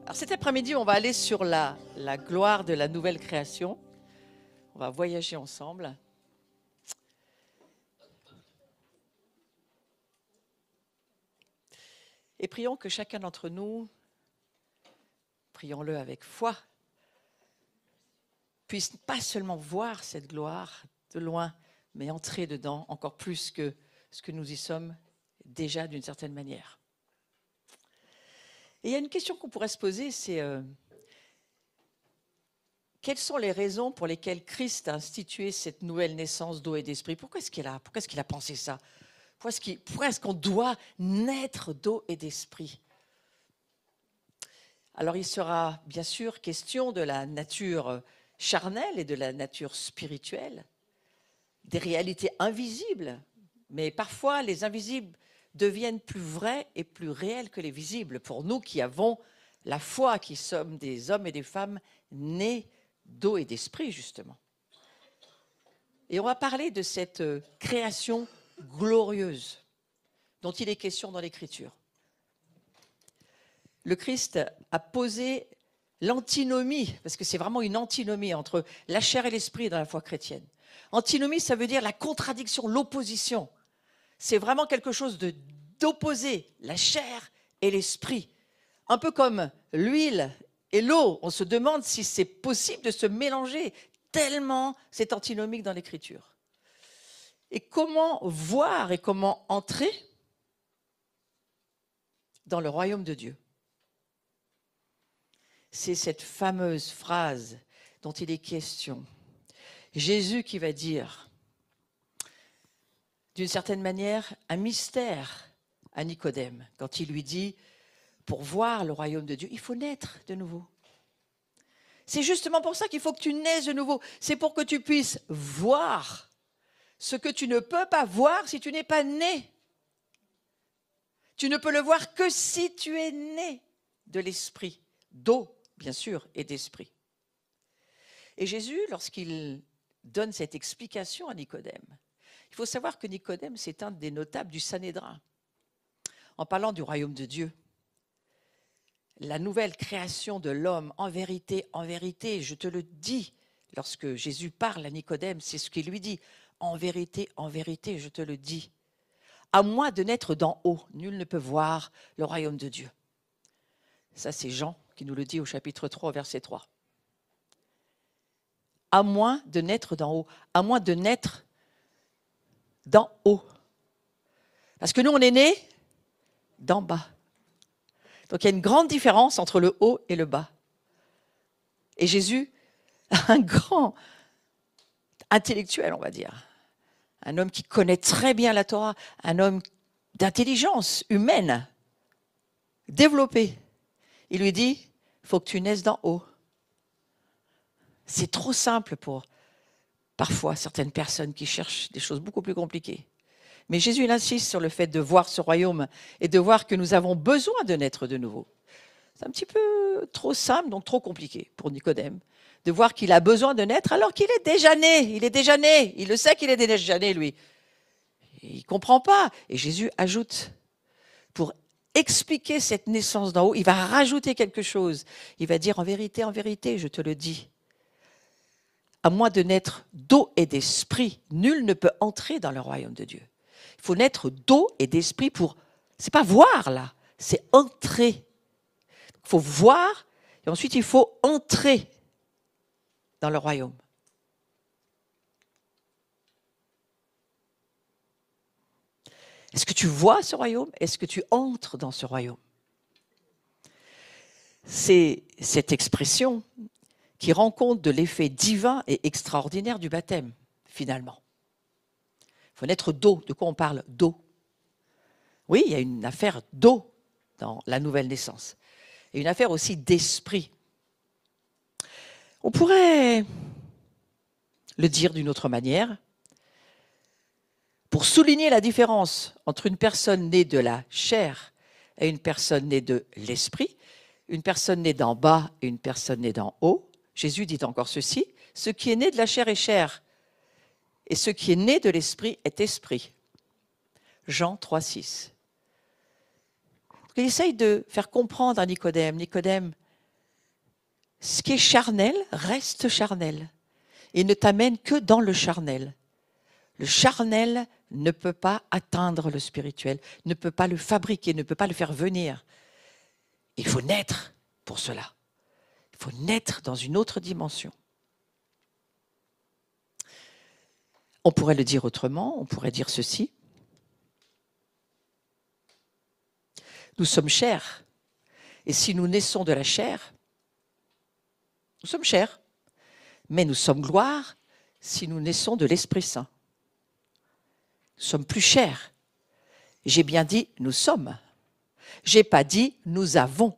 Alors cet après-midi, on va aller sur la gloire de la nouvelle création. On va voyager ensemble. Et prions que chacun d'entre nous, prions-le avec foi, puisse pas seulement voir cette gloire de loin, mais entrer dedans encore plus que ce que nous y sommes déjà d'une certaine manière. Et il y a une question qu'on pourrait se poser, c'est quelles sont les raisons pour lesquelles Christ a institué cette nouvelle naissance d'eau et d'esprit? Pourquoi est-ce qu'il a pensé ça? Pourquoi est-ce qu'on doit naître d'eau et d'esprit? Alors il sera bien sûr question de la nature charnelle et de la nature spirituelle, des réalités invisibles, mais parfois les invisibles deviennent plus vrais et plus réels que les visibles pour nous qui avons la foi, qui sommes des hommes et des femmes nés d'eau et d'esprit, justement. Et on va parler de cette création glorieuse dont il est question dans l'Écriture. Le Christ a posé l'antinomie, parce que c'est vraiment une antinomie entre la chair et l'esprit dans la foi chrétienne. Antinomie, ça veut dire la contradiction, l'opposition. C'est vraiment quelque chose d'opposé, la chair et l'esprit. Un peu comme l'huile et l'eau, on se demande si c'est possible de se mélanger, tellement c'est antinomique dans l'Écriture. Et comment voir et comment entrer dans le royaume de Dieu? C'est cette fameuse phrase dont il est question. Jésus qui va dire, d'une certaine manière, un mystère à Nicodème, quand il lui dit, pour voir le royaume de Dieu, il faut naître de nouveau. C'est justement pour ça qu'il faut que tu naisses de nouveau. C'est pour que tu puisses voir ce que tu ne peux pas voir si tu n'es pas né. Tu ne peux le voir que si tu es né de l'esprit, d'eau, bien sûr, et d'esprit. Et Jésus, lorsqu'il donne cette explication à Nicodème, il faut savoir que Nicodème, c'est un des notables du Sanhédrin. En parlant du royaume de Dieu, la nouvelle création de l'homme, en vérité, je te le dis, lorsque Jésus parle à Nicodème, c'est ce qu'il lui dit. En vérité, je te le dis. À moins de naître d'en haut, nul ne peut voir le royaume de Dieu. Ça, c'est Jean qui nous le dit au chapitre 3, verset 3. À moins de naître d'en haut, à moins de naître d'en haut. Parce que nous, on est nés d'en bas. Donc, il y a une grande différence entre le haut et le bas. Et Jésus, un grand intellectuel, on va dire, un homme qui connaît très bien la Torah, un homme d'intelligence humaine, développé, il lui dit, il faut que tu naisses d'en haut. C'est trop simple pour, parfois, certaines personnes qui cherchent des choses beaucoup plus compliquées. Mais Jésus il insiste sur le fait de voir ce royaume et de voir que nous avons besoin de naître de nouveau. C'est un petit peu trop simple, donc trop compliqué pour Nicodème, de voir qu'il a besoin de naître alors qu'il est déjà né. Il est déjà né. Il le sait qu'il est déjà né, lui. Il ne comprend pas. Et Jésus ajoute, pour expliquer cette naissance d'en haut, il va rajouter quelque chose. Il va dire, en vérité, je te le dis, à moins de naître d'eau et d'esprit, nul ne peut entrer dans le royaume de Dieu. Il faut naître d'eau et d'esprit pour... C'est pas voir, là, c'est entrer. Il faut voir, et ensuite il faut entrer dans le royaume. Est-ce que tu vois ce royaume? Est-ce que tu entres dans ce royaume? C'est cette expression qui rend compte de l'effet divin et extraordinaire du baptême, finalement. Il faut naître d'eau. De quoi on parle? D'eau. Oui, il y a une affaire d'eau dans la nouvelle naissance. Et une affaire aussi d'esprit. On pourrait le dire d'une autre manière. Pour souligner la différence entre une personne née de la chair et une personne née de l'esprit, une personne née d'en bas et une personne née d'en haut, Jésus dit encore ceci, ce qui est né de la chair est chair, et ce qui est né de l'esprit est esprit. Jean 3, 6. Il essaye de faire comprendre à Nicodème, ce qui est charnel reste charnel et ne t'amène que dans le charnel. Le charnel ne peut pas atteindre le spirituel, ne peut pas le fabriquer, ne peut pas le faire venir. Il faut naître pour cela. Il faut naître dans une autre dimension. On pourrait le dire autrement, on pourrait dire ceci. Nous sommes chairs, et si nous naissons de la chair, nous sommes chairs, mais nous sommes gloire si nous naissons de l'Esprit Saint. Nous sommes plus chers. J'ai bien dit nous sommes. Je n'ai pas dit nous avons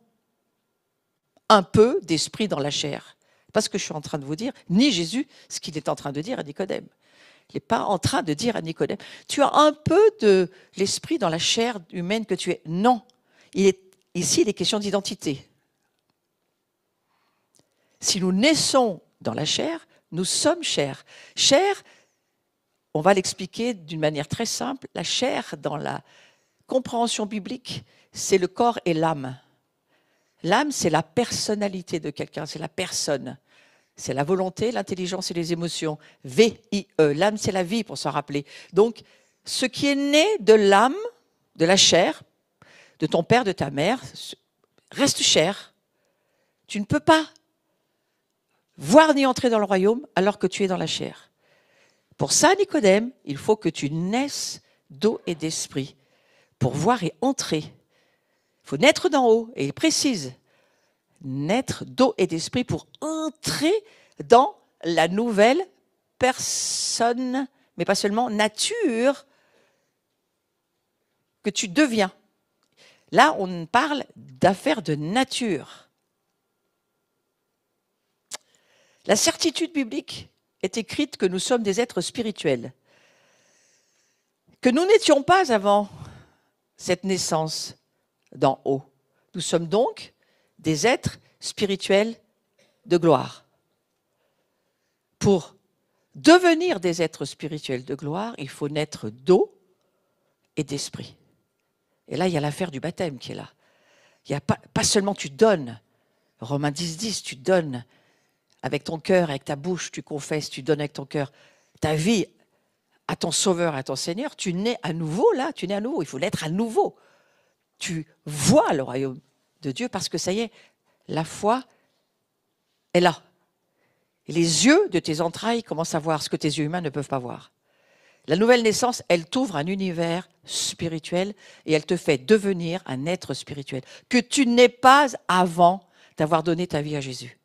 un peu d'esprit dans la chair. Pas ce que je suis en train de vous dire, ni Jésus, ce qu'il est en train de dire à Nicodème. Il n'est pas en train de dire à Nicodème, tu as un peu de l'esprit dans la chair humaine que tu es. Non, ici il est question d'identité. Si nous naissons dans la chair, nous sommes chairs. Chair, on va l'expliquer d'une manière très simple, la chair dans la compréhension biblique, c'est le corps et l'âme. L'âme, c'est la personnalité de quelqu'un, c'est la personne. C'est la volonté, l'intelligence et les émotions. V-I-E. L'âme, c'est la vie, pour s'en rappeler. Donc, ce qui est né de l'âme, de la chair, de ton père, de ta mère, reste chair. Tu ne peux pas voir ni entrer dans le royaume alors que tu es dans la chair. Pour ça, Nicodème, il faut que tu naisses d'eau et d'esprit pour voir et entrer. Il faut naître d'en haut, et il précise, naître d'eau et d'esprit pour entrer dans la nouvelle personne, mais pas seulement nature, que tu deviens. Là, on parle d'affaires de nature. La certitude biblique est écrite que nous sommes des êtres spirituels, que nous n'étions pas avant cette naissance d'en haut. Nous sommes donc des êtres spirituels de gloire. Pour devenir des êtres spirituels de gloire, il faut naître d'eau et d'esprit. Et là, il y a l'affaire du baptême qui est là. Il y a pas seulement tu donnes, Romains 10, tu donnes avec ton cœur, avec ta bouche, tu confesses, tu donnes avec ton cœur ta vie à ton Sauveur, à ton Seigneur, tu nais à nouveau là, tu nais à nouveau, il faut naître à nouveau. Tu vois le royaume de Dieu parce que ça y est, la foi est là. Et les yeux de tes entrailles commencent à voir ce que tes yeux humains ne peuvent pas voir. La nouvelle naissance, elle t'ouvre un univers spirituel et elle te fait devenir un être spirituel que tu n'es pas avant d'avoir donné ta vie à Jésus.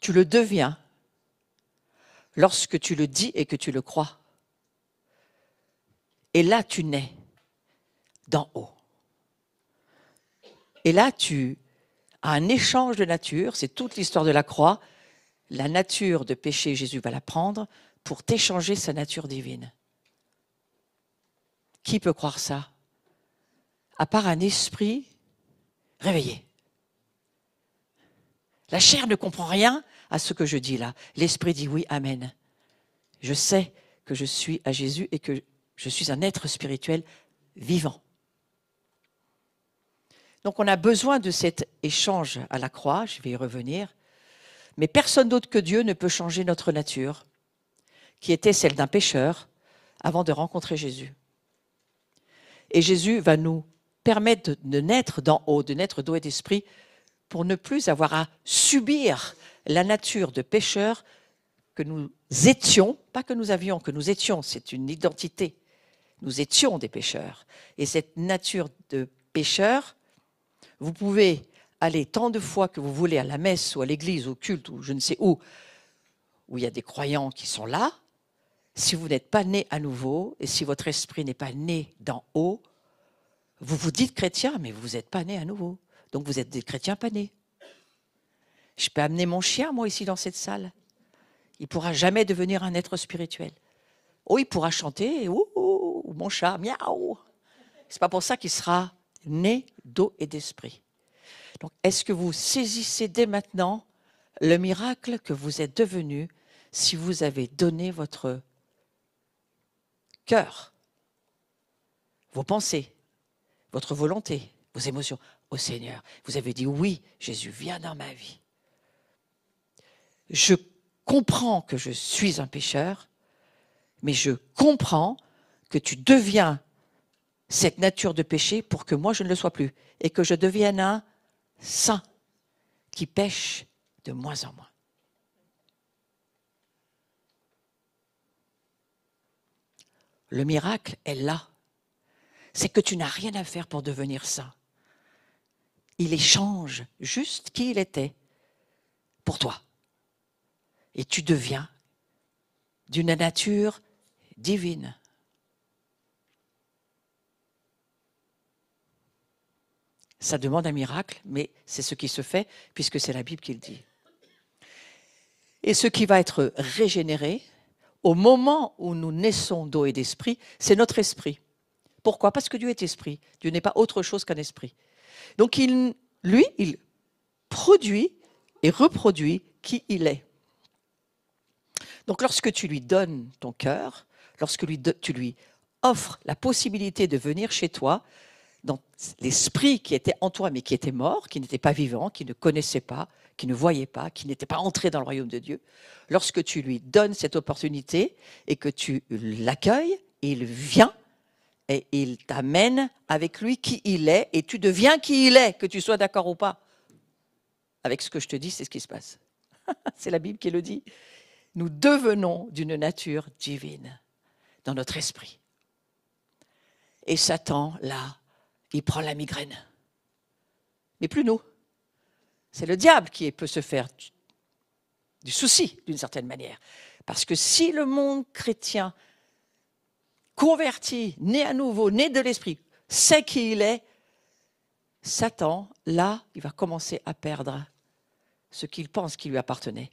Tu le deviens lorsque tu le dis et que tu le crois. Et là, tu nais d'en haut. Et là, tu as un échange de nature, c'est toute l'histoire de la croix. La nature de péché, Jésus va la prendre pour t'échanger sa nature divine. Qui peut croire ça? À part un esprit réveillé. La chair ne comprend rien à ce que je dis là. L'esprit dit oui, amen. Je sais que je suis à Jésus et que je suis un être spirituel vivant. Donc on a besoin de cet échange à la croix, je vais y revenir, mais personne d'autre que Dieu ne peut changer notre nature, qui était celle d'un pécheur, avant de rencontrer Jésus. Et Jésus va nous permettre de naître d'en haut, de naître d'eau et d'esprit, pour ne plus avoir à subir la nature de pécheur que nous étions, pas que nous avions, que nous étions, c'est une identité. Nous étions des pécheurs. Et cette nature de pécheur, vous pouvez aller tant de fois que vous voulez à la messe ou à l'église, au culte ou je ne sais où il y a des croyants qui sont là. Si vous n'êtes pas né à nouveau et si votre esprit n'est pas né d'en haut, vous vous dites chrétien, mais vous n'êtes pas né à nouveau. Donc vous êtes des chrétiens pas nés. Je peux amener mon chien, moi, ici dans cette salle. Il ne pourra jamais devenir un être spirituel. Oh, il pourra chanter, ou mon chat, miaou. Ce n'est pas pour ça qu'il sera né d'eau et d'esprit. Donc, est-ce que vous saisissez dès maintenant le miracle que vous êtes devenu si vous avez donné votre cœur, vos pensées, votre volonté, vos émotions au Seigneur. Vous avez dit oui, Jésus, viens dans ma vie. Je comprends que je suis un pécheur, mais je comprends que tu deviens cette nature de péché pour que moi je ne le sois plus et que je devienne un saint qui pêche de moins en moins. Le miracle est là. C'est que tu n'as rien à faire pour devenir saint. Il échange juste qui il était pour toi. Et tu deviens d'une nature divine. Ça demande un miracle, mais c'est ce qui se fait puisque c'est la Bible qui le dit. Et ce qui va être régénéré, au moment où nous naissons d'eau et d'esprit, c'est notre esprit. Pourquoi ? Parce que Dieu est esprit. Dieu n'est pas autre chose qu'un esprit. Donc il produit et reproduit qui il est. Donc lorsque tu lui donnes ton cœur, lorsque tu lui offres la possibilité de venir chez toi, dans l'esprit qui était en toi mais qui était mort, qui n'était pas vivant, qui ne connaissait pas, qui ne voyait pas, qui n'était pas entré dans le royaume de Dieu, lorsque tu lui donnes cette opportunité et que tu l'accueilles, il vient et il t'amène avec lui qui il est et tu deviens qui il est, que tu sois d'accord ou pas. Avec ce que je te dis, c'est ce qui se passe. C'est la Bible qui le dit. Nous devenons d'une nature divine dans notre esprit. Et Satan, là, il prend la migraine. Mais plus nous. C'est le diable qui peut se faire du souci, d'une certaine manière. Parce que si le monde chrétien, converti, né à nouveau, né de l'esprit, sait qui il est, Satan, là, il va commencer à perdre ce qu'il pense qui lui appartenait.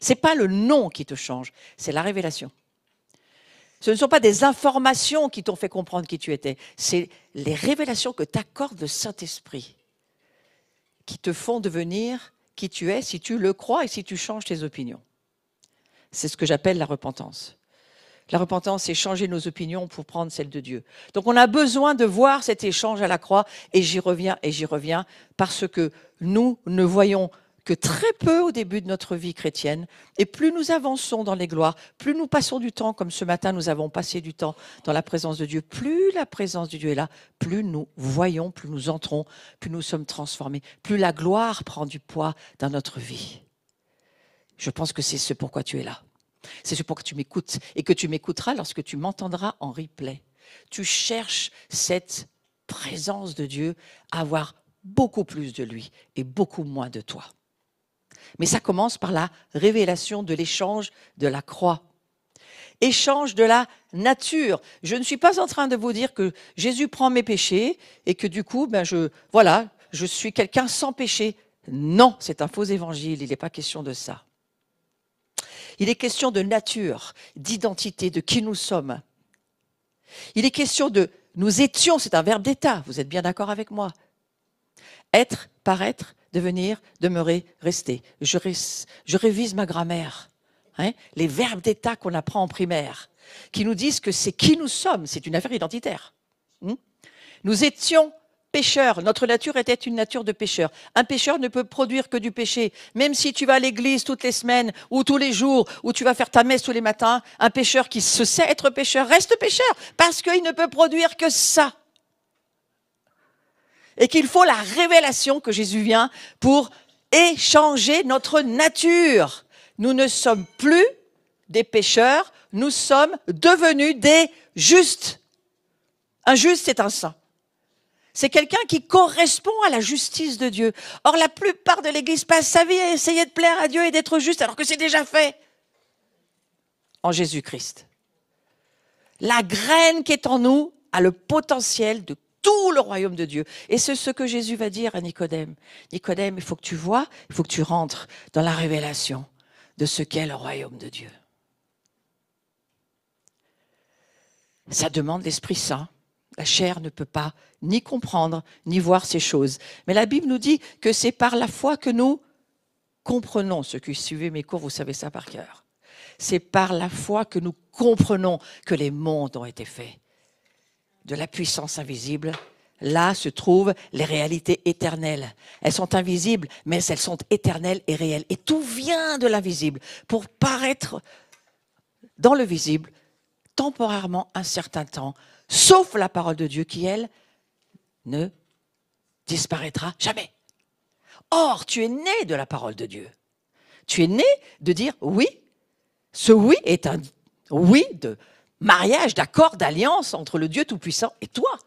Ce n'est pas le nom qui te change, c'est la révélation. Ce ne sont pas des informations qui t'ont fait comprendre qui tu étais, c'est les révélations que t'accorde le Saint-Esprit qui te font devenir qui tu es si tu le crois et si tu changes tes opinions. C'est ce que j'appelle la repentance. La repentance, c'est changer nos opinions pour prendre celles de Dieu. Donc on a besoin de voir cet échange à la croix, et j'y reviens, parce que nous ne voyons que très peu au début de notre vie chrétienne, et plus nous avançons dans les gloires, plus nous passons du temps, comme ce matin nous avons passé du temps dans la présence de Dieu, plus la présence de Dieu est là, plus nous voyons, plus nous entrons, plus nous sommes transformés, plus la gloire prend du poids dans notre vie. Je pense que c'est ce pourquoi tu es là. C'est ce pourquoi tu m'écoutes et que tu m'écouteras lorsque tu m'entendras en replay. Tu cherches cette présence de Dieu à avoir beaucoup plus de lui et beaucoup moins de toi. Mais ça commence par la révélation de l'échange de la croix. Échange de la nature. Je ne suis pas en train de vous dire que Jésus prend mes péchés et que du coup, je suis quelqu'un sans péché. Non, c'est un faux évangile, il n'est pas question de ça. Il est question de nature, d'identité, de qui nous sommes. Il est question de nous étions, c'est un verbe d'état, vous êtes bien d'accord avec moi. Être, paraître, devenir, demeurer, rester. Je révise ma grammaire. Les verbes d'état qu'on apprend en primaire, qui nous disent que c'est qui nous sommes, c'est une affaire identitaire. Nous étions pécheurs, notre nature était une nature de pécheur. Un pécheur ne peut produire que du péché. Même si tu vas à l'église toutes les semaines ou tous les jours, ou tu vas faire ta messe tous les matins, un pécheur qui se sait être pécheur reste pécheur parce qu'il ne peut produire que ça. Et qu'il faut la révélation que Jésus vient pour échanger notre nature. Nous ne sommes plus des pécheurs, nous sommes devenus des justes. Un juste, c'est un saint. C'est quelqu'un qui correspond à la justice de Dieu. Or, la plupart de l'Église passe sa vie à essayer de plaire à Dieu et d'être juste, alors que c'est déjà fait en Jésus-Christ. La graine qui est en nous a le potentiel de tout le royaume de Dieu. Et c'est ce que Jésus va dire à Nicodème. Nicodème, il faut que tu vois, il faut que tu rentres dans la révélation de ce qu'est le royaume de Dieu. Ça demande l'Esprit Saint. La chair ne peut pas ni comprendre, ni voir ces choses. Mais la Bible nous dit que c'est par la foi que nous comprenons. Ceux qui suivez mes cours, vous savez ça par cœur. C'est par la foi que nous comprenons que les mondes ont été faits. De la puissance invisible, Là se trouvent les réalités éternelles. Elles sont invisibles, mais elles sont éternelles et réelles. Et tout vient de l'invisible pour paraître dans le visible temporairement un certain temps, sauf la parole de Dieu qui, elle, ne disparaîtra jamais. Or, tu es né de la parole de Dieu. Tu es né de dire oui. Ce oui est un oui de mariage, d'accord, d'alliance entre le Dieu Tout-Puissant et toi,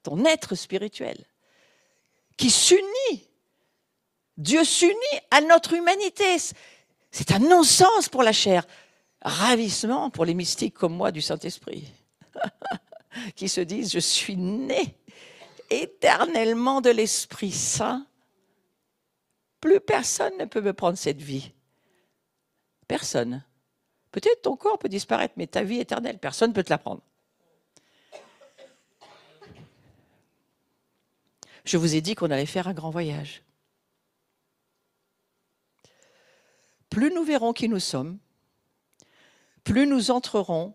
ton être spirituel, qui s'unit. Dieu s'unit à notre humanité. C'est un non-sens pour la chair. Ravissement pour les mystiques comme moi du Saint-Esprit, qui se disent, je suis né éternellement de l'Esprit Saint. Plus personne ne peut me prendre cette vie. Personne. Peut-être ton corps peut disparaître, mais ta vie éternelle, personne ne peut te la prendre. Je vous ai dit qu'on allait faire un grand voyage. Plus nous verrons qui nous sommes, plus nous entrerons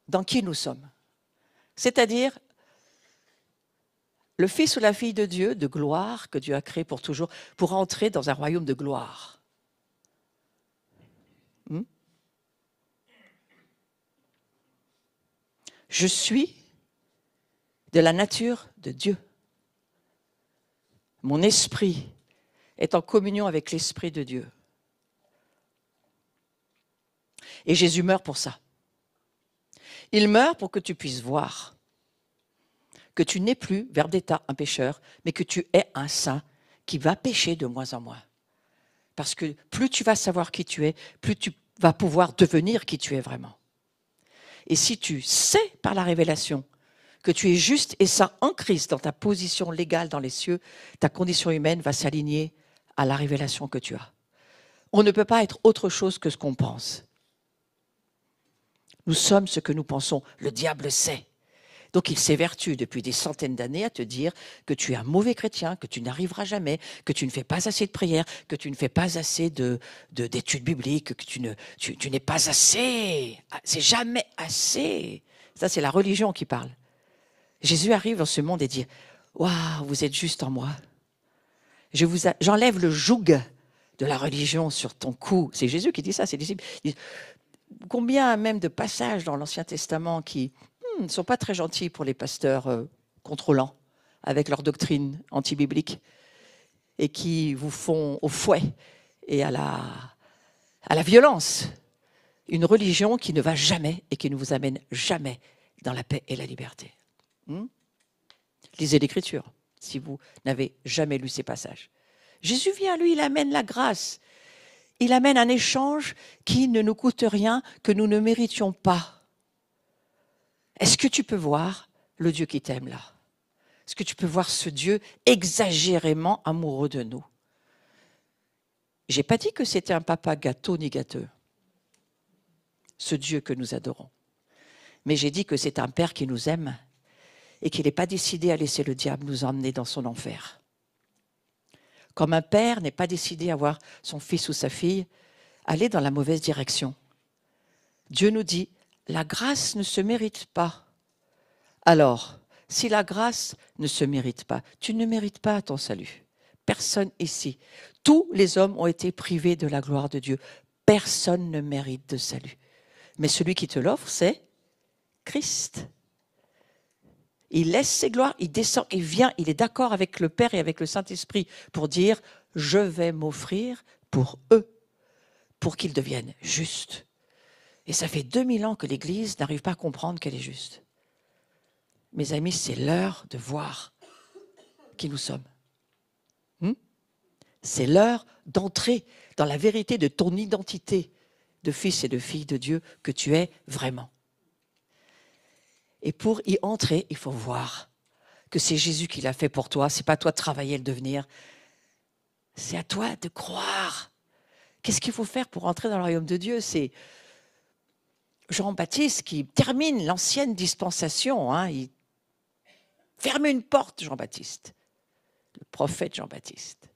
dans qui nous sommes. C'est-à-dire le fils ou la fille de Dieu, de gloire, que Dieu a créé pour toujours, pour entrer dans un royaume de gloire. Je suis de la nature de Dieu. Mon esprit est en communion avec l'esprit de Dieu. Et Jésus meurt pour ça. Il meurt pour que tu puisses voir que tu n'es plus, verbe d'état, un pécheur, mais que tu es un saint qui va pécher de moins en moins. Parce que plus tu vas savoir qui tu es, plus tu vas pouvoir devenir qui tu es vraiment. Et si tu sais par la révélation que tu es juste et saint en Christ dans ta position légale dans les cieux, ta condition humaine va s'aligner à la révélation que tu as. On ne peut pas être autre chose que ce qu'on pense. Nous sommes ce que nous pensons. Le diable sait. Donc il s'évertue depuis des centaines d'années à te dire que tu es un mauvais chrétien, que tu n'arriveras jamais, que tu ne fais pas assez de prières, que tu ne fais pas assez d'études bibliques, que tu n'es pas assez. C'est jamais assez. Ça, c'est la religion qui parle. Jésus arrive dans ce monde et dit « Waouh, vous êtes juste en moi. J'enlève le joug de la religion sur ton cou. » C'est Jésus qui dit ça, ses disciples. Combien même de passages dans l'Ancien Testament qui ne sont pas très gentils pour les pasteurs contrôlants avec leur doctrine anti-biblique et qui vous font au fouet et à la violence. Une religion qui ne va jamais et qui ne vous amène jamais dans la paix et la liberté. Lisez l'Écriture si vous n'avez jamais lu ces passages. Jésus vient, lui, il amène la grâce. Il amène un échange qui ne nous coûte rien, que nous ne méritions pas. Est-ce que tu peux voir le Dieu qui t'aime là? Est-ce que tu peux voir ce Dieu exagérément amoureux de nous? Je n'ai pas dit que c'était un papa gâteau ni gâteux, ce Dieu que nous adorons. Mais j'ai dit que c'est un Père qui nous aime et qu'il n'est pas décidé à laisser le diable nous emmener dans son enfer. Comme un père n'est pas décidé à voir son fils ou sa fille aller dans la mauvaise direction. Dieu nous dit, la grâce ne se mérite pas. Alors, si la grâce ne se mérite pas, tu ne mérites pas ton salut. Personne ici. Tous les hommes ont été privés de la gloire de Dieu. Personne ne mérite de salut. Mais celui qui te l'offre, c'est Christ. Il laisse ses gloires, il descend, il vient, il est d'accord avec le Père et avec le Saint-Esprit pour dire « Je vais m'offrir pour eux, pour qu'ils deviennent justes. » Et ça fait 2000 ans que l'Église n'arrive pas à comprendre qu'elle est juste. Mes amis, c'est l'heure de voir qui nous sommes. C'est l'heure d'entrer dans la vérité de ton identité de fils et de fille de Dieu que tu es vraiment. Et pour y entrer, il faut voir que c'est Jésus qui l'a fait pour toi. Ce n'est pas à toi de travailler à le devenir. C'est à toi de croire. Qu'est-ce qu'il faut faire pour entrer dans le royaume de Dieu? C'est Jean-Baptiste qui termine l'ancienne dispensation. Il ferme une porte, Jean-Baptiste. Le prophète Jean-Baptiste.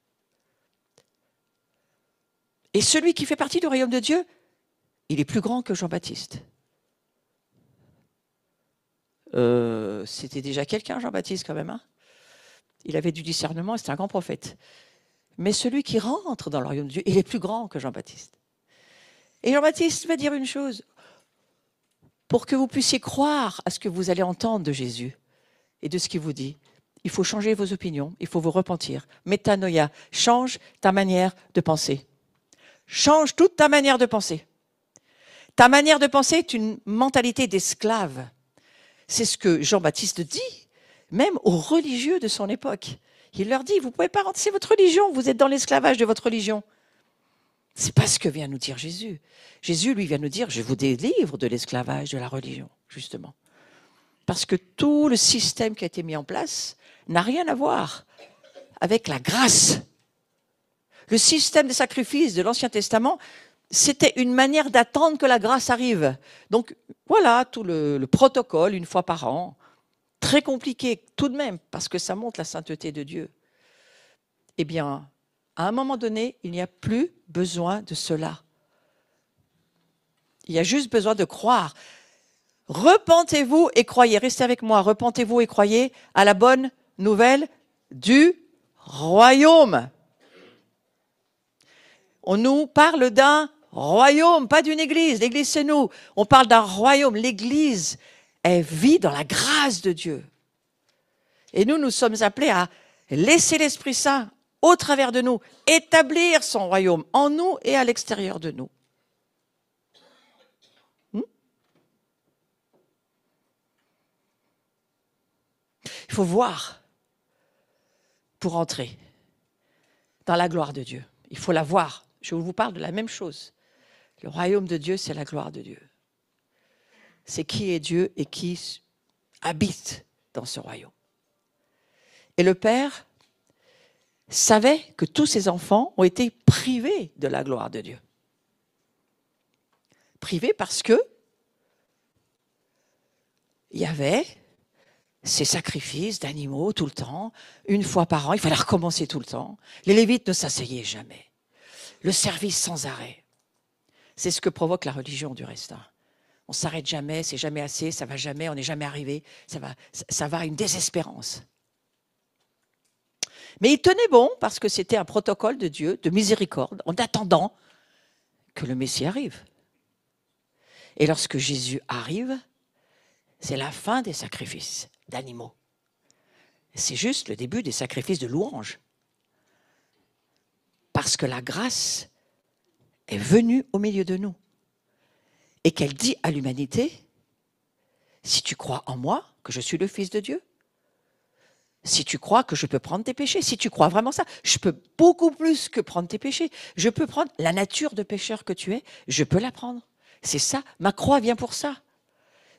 Et celui qui fait partie du royaume de Dieu, il est plus grand que Jean-Baptiste. C'était déjà quelqu'un, Jean-Baptiste, quand même. Il avait du discernement, c'était un grand prophète. Mais celui qui rentre dans le royaume de Dieu, il est plus grand que Jean-Baptiste. Et Jean-Baptiste va dire une chose. Pour que vous puissiez croire à ce que vous allez entendre de Jésus et de ce qu'il vous dit, il faut changer vos opinions, il faut vous repentir. Métanoïa, change ta manière de penser. Change toute ta manière de penser. Ta manière de penser est une mentalité d'esclave. C'est ce que Jean-Baptiste dit, même aux religieux de son époque. Il leur dit, vous ne pouvez pas rentrer, c'est votre religion, vous êtes dans l'esclavage de votre religion. C'est pas ce que vient nous dire Jésus. Jésus, lui, vient nous dire, je vous délivre de l'esclavage de la religion, justement. Parce que tout le système qui a été mis en place n'a rien à voir avec la grâce. Le système de sacrifice de l'Ancien Testament, c'était une manière d'attendre que la grâce arrive. Donc, voilà, tout le protocole, une fois par an, très compliqué tout de même, parce que ça montre la sainteté de Dieu. Eh bien, à un moment donné, il n'y a plus besoin de cela. Il y a juste besoin de croire. Repentez-vous et croyez. Restez avec moi. Repentez-vous et croyez à la bonne nouvelle du royaume. On nous parle d'un royaume, pas d'une église. L'église, c'est nous. On parle d'un royaume. L'église, elle vit dans la grâce de Dieu. Et nous sommes appelés à laisser l'Esprit Saint au travers de nous, établir son royaume en nous et à l'extérieur de nous. Il faut voir pour entrer dans la gloire de Dieu. Il faut la voir. Je vous parle de la même chose. Le royaume de Dieu, c'est la gloire de Dieu. C'est qui est Dieu et qui habite dans ce royaume. Et le Père savait que tous ses enfants ont été privés de la gloire de Dieu. Privés parce que il y avait ces sacrifices d'animaux tout le temps, une fois par an, il fallait recommencer tout le temps. Les Lévites ne s'asseyaient jamais. Le service sans arrêt. C'est ce que provoque la religion du reste. On ne s'arrête jamais, c'est jamais assez, ça va jamais, on n'est jamais arrivé, ça va à une désespérance. Mais il tenait bon parce que c'était un protocole de Dieu, de miséricorde, en attendant que le Messie arrive. Et lorsque Jésus arrive, c'est la fin des sacrifices d'animaux. C'est juste le début des sacrifices de louange. Parce que la grâce est venue au milieu de nous. Et qu'elle dit à l'humanité, si tu crois en moi, que je suis le Fils de Dieu, si tu crois que je peux prendre tes péchés, si tu crois vraiment ça, je peux beaucoup plus que prendre tes péchés. Je peux prendre la nature de pécheur que tu es, je peux la prendre. C'est ça, ma croix vient pour ça.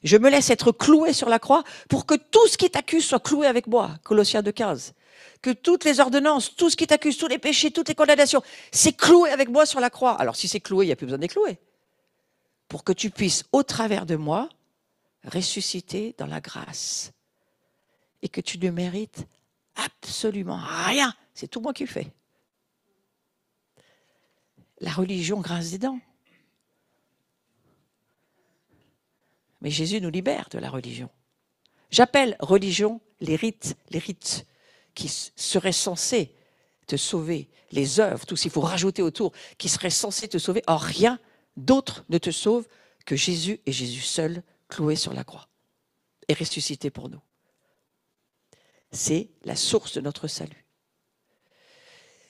Je me laisse être cloué sur la croix pour que tout ce qui t'accuse soit cloué avec moi. Colossiens 2,15. Que toutes les ordonnances, tout ce qui t'accuse, tous les péchés, toutes les condamnations, c'est cloué avec moi sur la croix. Alors si c'est cloué, il n'y a plus besoin d'être cloué. Pour que tu puisses, au travers de moi, ressusciter dans la grâce. Et que tu ne mérites absolument rien. C'est tout moi qui le fais. La religion grince des dents. Mais Jésus nous libère de la religion. J'appelle religion les rites qui seraient censés te sauver, les œuvres, tout ce qu'il faut rajouter autour, qui seraient censés te sauver. Or, rien d'autre ne te sauve que Jésus et Jésus seul, cloué sur la croix et ressuscité pour nous. C'est la source de notre salut.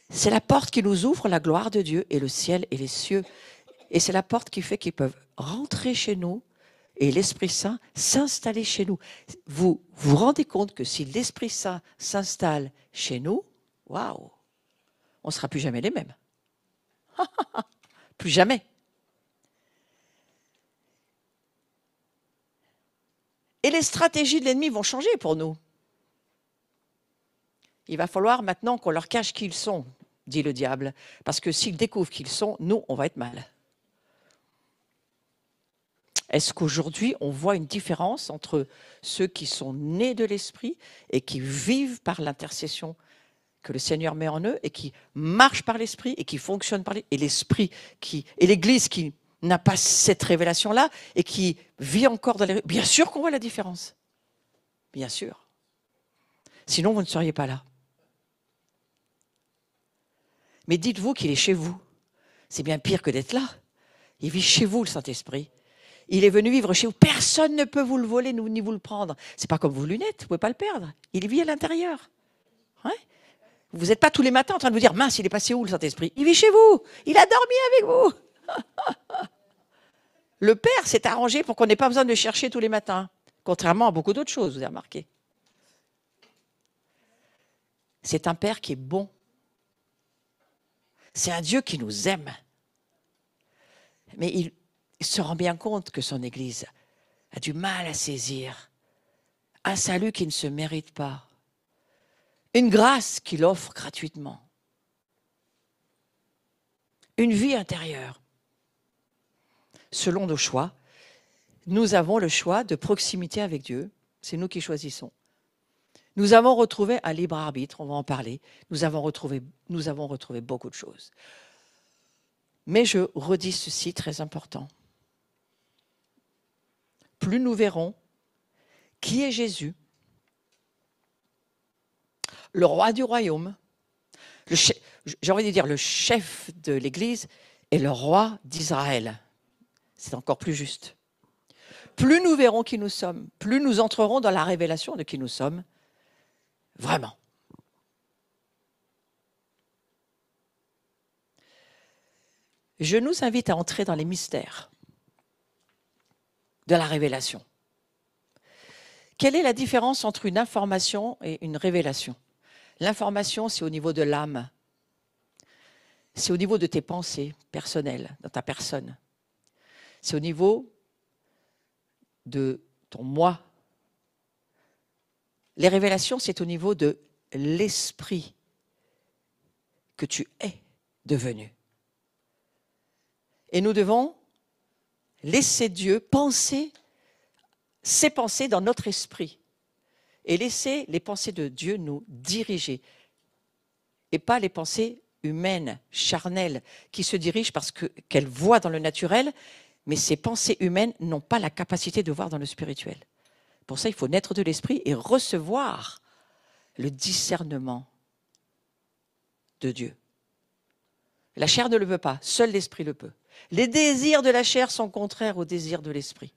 C'est la porte qui nous ouvre la gloire de Dieu et le ciel et les cieux. Et c'est la porte qui fait qu'ils peuvent rentrer chez nous et l'Esprit Saint s'installer chez nous. Vous vous rendez compte que si l'Esprit Saint s'installe chez nous, waouh, on ne sera plus jamais les mêmes. Plus jamais. Et les stratégies de l'ennemi vont changer pour nous. Il va falloir maintenant qu'on leur cache qui ils sont, dit le diable. Parce que s'ils découvrent qui ils sont, nous, on va être mal. Est-ce qu'aujourd'hui, on voit une différence entre ceux qui sont nés de l'Esprit et qui vivent par l'intercession que le Seigneur met en eux et qui marchent par l'Esprit et qui fonctionnent par l'Esprit, et l'Esprit et l'Église qui n'a pas cette révélation-là et qui vit encore dans les... Bien sûr qu'on voit la différence. Bien sûr. Sinon, vous ne seriez pas là. Mais dites-vous qu'il est chez vous. C'est bien pire que d'être là. Il vit chez vous, le Saint-Esprit. Il est venu vivre chez vous. Personne ne peut vous le voler ni vous le prendre. C'est pas comme vos lunettes, vous ne pouvez pas le perdre. Il vit à l'intérieur. Ouais. Vous n'êtes pas tous les matins en train de vous dire, mince, il est passé où le Saint-Esprit? Il vit chez vous. Il a dormi avec vous. Le Père s'est arrangé pour qu'on n'ait pas besoin de le chercher tous les matins. Contrairement à beaucoup d'autres choses, vous avez remarqué. C'est un Père qui est bon. C'est un Dieu qui nous aime. Mais il se rend bien compte que son Église a du mal à saisir un salut qui ne se mérite pas, une grâce qu'il offre gratuitement, une vie intérieure. Selon nos choix, nous avons le choix de proximité avec Dieu, c'est nous qui choisissons. Nous avons retrouvé un libre arbitre, on va en parler, nous avons retrouvé beaucoup de choses. Mais je redis ceci, très important. Plus nous verrons qui est Jésus, le roi du royaume, j'ai envie de dire le chef de l'Église et le roi d'Israël. C'est encore plus juste. Plus nous verrons qui nous sommes, plus nous entrerons dans la révélation de qui nous sommes, vraiment. Je nous invite à entrer dans les mystères de la révélation. Quelle est la différence entre une information et une révélation? L'information, c'est au niveau de l'âme. C'est au niveau de tes pensées personnelles, dans ta personne. C'est au niveau de ton moi. Les révélations, c'est au niveau de l'esprit que tu es devenu. Et nous devons laisser Dieu penser ses pensées dans notre esprit et laisser les pensées de Dieu nous diriger et pas les pensées humaines, charnelles, qui se dirigent parce qu'elles voient dans le naturel, mais ces pensées humaines n'ont pas la capacité de voir dans le spirituel. Pour ça, il faut naître de l'esprit et recevoir le discernement de Dieu. La chair ne le veut pas, seul l'esprit le peut. Les désirs de la chair sont contraires aux désirs de l'esprit.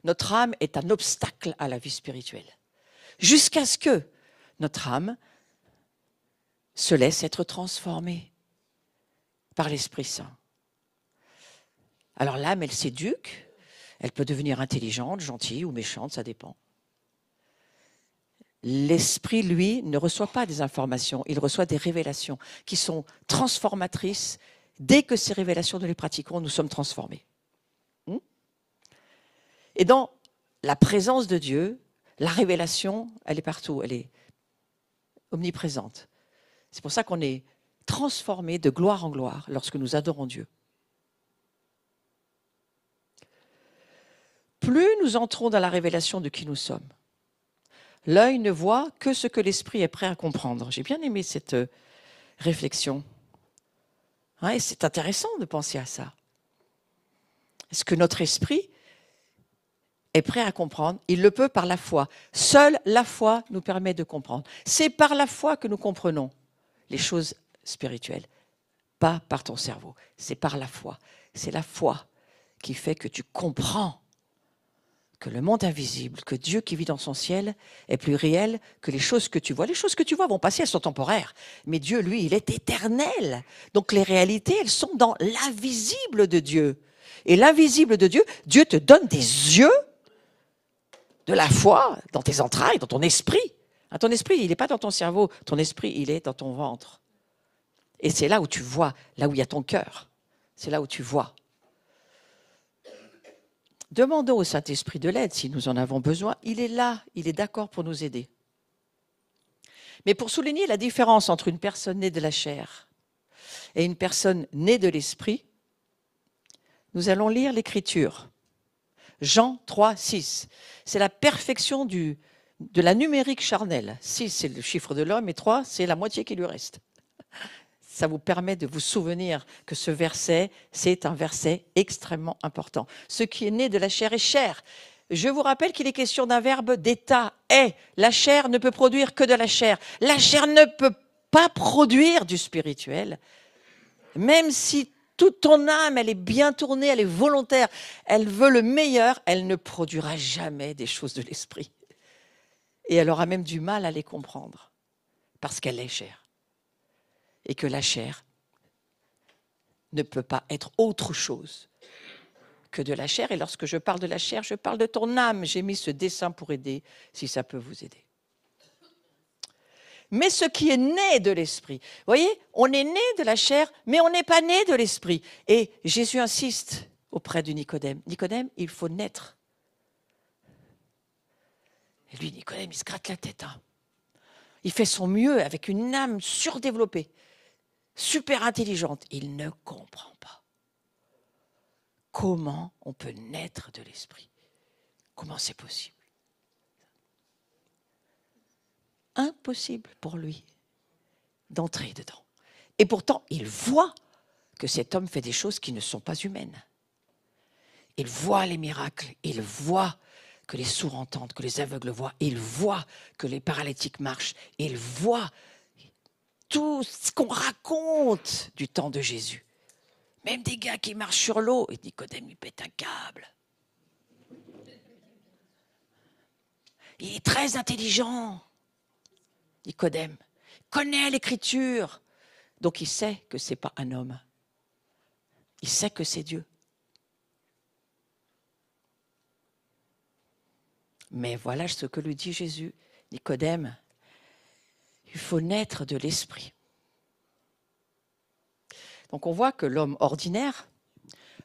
Notre âme est un obstacle à la vie spirituelle. Jusqu'à ce que notre âme se laisse être transformée par l'Esprit Saint. Alors l'âme, elle s'éduque, elle peut devenir intelligente, gentille ou méchante, ça dépend. L'esprit, lui, ne reçoit pas des informations, il reçoit des révélations qui sont transformatrices. Dès que ces révélations, nous les pratiquons, nous sommes transformés. Et dans la présence de Dieu, la révélation, elle est partout, elle est omniprésente. C'est pour ça qu'on est transformé de gloire en gloire lorsque nous adorons Dieu. Plus nous entrons dans la révélation de qui nous sommes, l'œil ne voit que ce que l'esprit est prêt à comprendre. J'ai bien aimé cette réflexion. Et c'est intéressant de penser à ça. Est-ce que notre esprit est prêt à comprendre? Il le peut par la foi. Seule la foi nous permet de comprendre. C'est par la foi que nous comprenons les choses spirituelles, pas par ton cerveau. C'est par la foi. C'est la foi qui fait que tu comprends que le monde invisible, que Dieu qui vit dans son ciel est plus réel que les choses que tu vois. Les choses que tu vois vont passer, elles sont temporaires. Mais Dieu, lui, il est éternel. Donc les réalités, elles sont dans l'invisible de Dieu. Et l'invisible de Dieu, Dieu te donne des yeux de la foi dans tes entrailles, dans ton esprit. Ton esprit, il n'est pas dans ton cerveau. Ton esprit, il est dans ton ventre. Et c'est là où tu vois, là où il y a ton cœur. C'est là où tu vois. Demandons au Saint-Esprit de l'aide si nous en avons besoin. Il est là, il est d'accord pour nous aider. Mais pour souligner la différence entre une personne née de la chair et une personne née de l'Esprit, nous allons lire l'Écriture. Jean 3, 6. C'est la perfection de la numérique charnelle. 6, c'est le chiffre de l'homme et 3, c'est la moitié qui lui reste. Ça vous permet de vous souvenir que ce verset, c'est un verset extrêmement important. Ce qui est né de la chair est chair. Je vous rappelle qu'il est question d'un verbe d'état, est. La chair ne peut produire que de la chair. La chair ne peut pas produire du spirituel, même si toute ton âme, elle est bien tournée, elle est volontaire, elle veut le meilleur, elle ne produira jamais des choses de l'esprit. Et elle aura même du mal à les comprendre, parce qu'elle est chair. Et que la chair ne peut pas être autre chose que de la chair. Et lorsque je parle de la chair, je parle de ton âme. J'ai mis ce dessin pour aider, si ça peut vous aider. Mais ce qui est né de l'esprit, vous voyez, on est né de la chair, mais on n'est pas né de l'esprit. Et Jésus insiste auprès de Nicodème. Nicodème, il faut naître. Et lui, Nicodème, il se gratte la tête. Hein. Il fait son mieux avec une âme surdéveloppée, super intelligente. Il ne comprend pas. Comment on peut naître de l'esprit? Comment c'est possible? Impossible pour lui d'entrer dedans. Et pourtant, il voit que cet homme fait des choses qui ne sont pas humaines. Il voit les miracles, il voit que les sourds entendent, que les aveugles voient, il voit que les paralytiques marchent, il voit tout ce qu'on raconte du temps de Jésus. Même des gars qui marchent sur l'eau, et Nicodème, il pète un câble. Il est très intelligent, Nicodème, connaît l'Écriture, donc il sait que ce n'est pas un homme. Il sait que c'est Dieu. Mais voilà ce que lui dit Jésus. Nicodème, il faut naître de l'esprit. Donc on voit que l'homme ordinaire,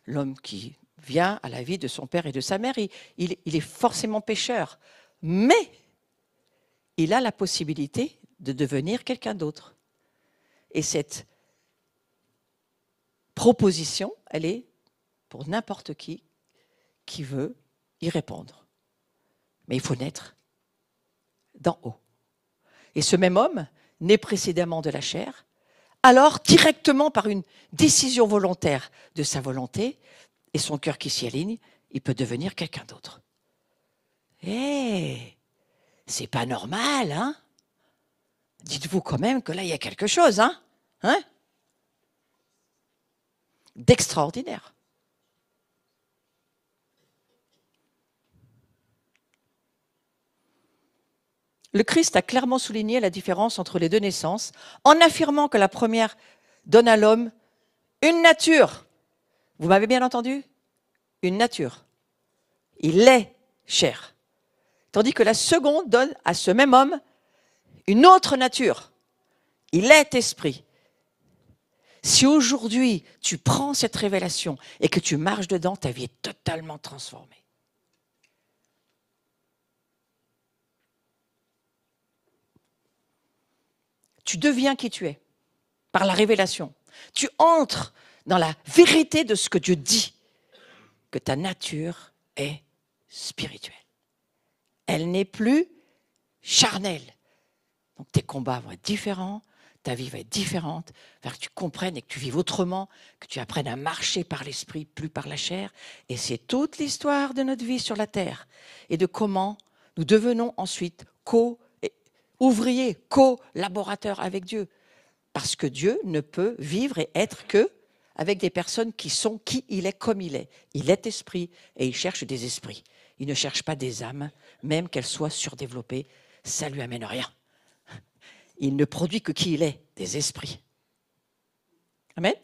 l'homme qui vient à la vie de son père et de sa mère, il est forcément pécheur. Mais il a la possibilité de devenir quelqu'un d'autre. Et cette proposition, elle est pour n'importe qui veut y répondre. Mais il faut naître d'en haut. Et ce même homme, né précédemment de la chair, alors directement par une décision volontaire de sa volonté et son cœur qui s'y aligne, il peut devenir quelqu'un d'autre. C'est pas normal, hein? Dites-vous quand même que là, il y a quelque chose, hein? D'extraordinaire. Le Christ a clairement souligné la différence entre les deux naissances en affirmant que la première donne à l'homme une nature. Vous m'avez bien entendu? Une nature. Il est chair. Tandis que la seconde donne à ce même homme une autre nature. Il est esprit. Si aujourd'hui tu prends cette révélation et que tu marches dedans, ta vie est totalement transformée. Tu deviens qui tu es par la révélation. Tu entres dans la vérité de ce que Dieu dit, que ta nature est spirituelle. Elle n'est plus charnelle. Donc tes combats vont être différents, ta vie va être différente, que tu comprennes et que tu vives autrement, que tu apprennes à marcher par l'esprit, plus par la chair. Et c'est toute l'histoire de notre vie sur la terre et de comment nous devenons ensuite ouvriers, collaborateurs avec Dieu. Parce que Dieu ne peut vivre et être que avec des personnes qui sont qui il est comme il est. Il est esprit et il cherche des esprits. Il ne cherche pas des âmes, même qu'elles soient surdéveloppées. Ça ne lui amène rien. Il ne produit que qui il est, des esprits. Amen.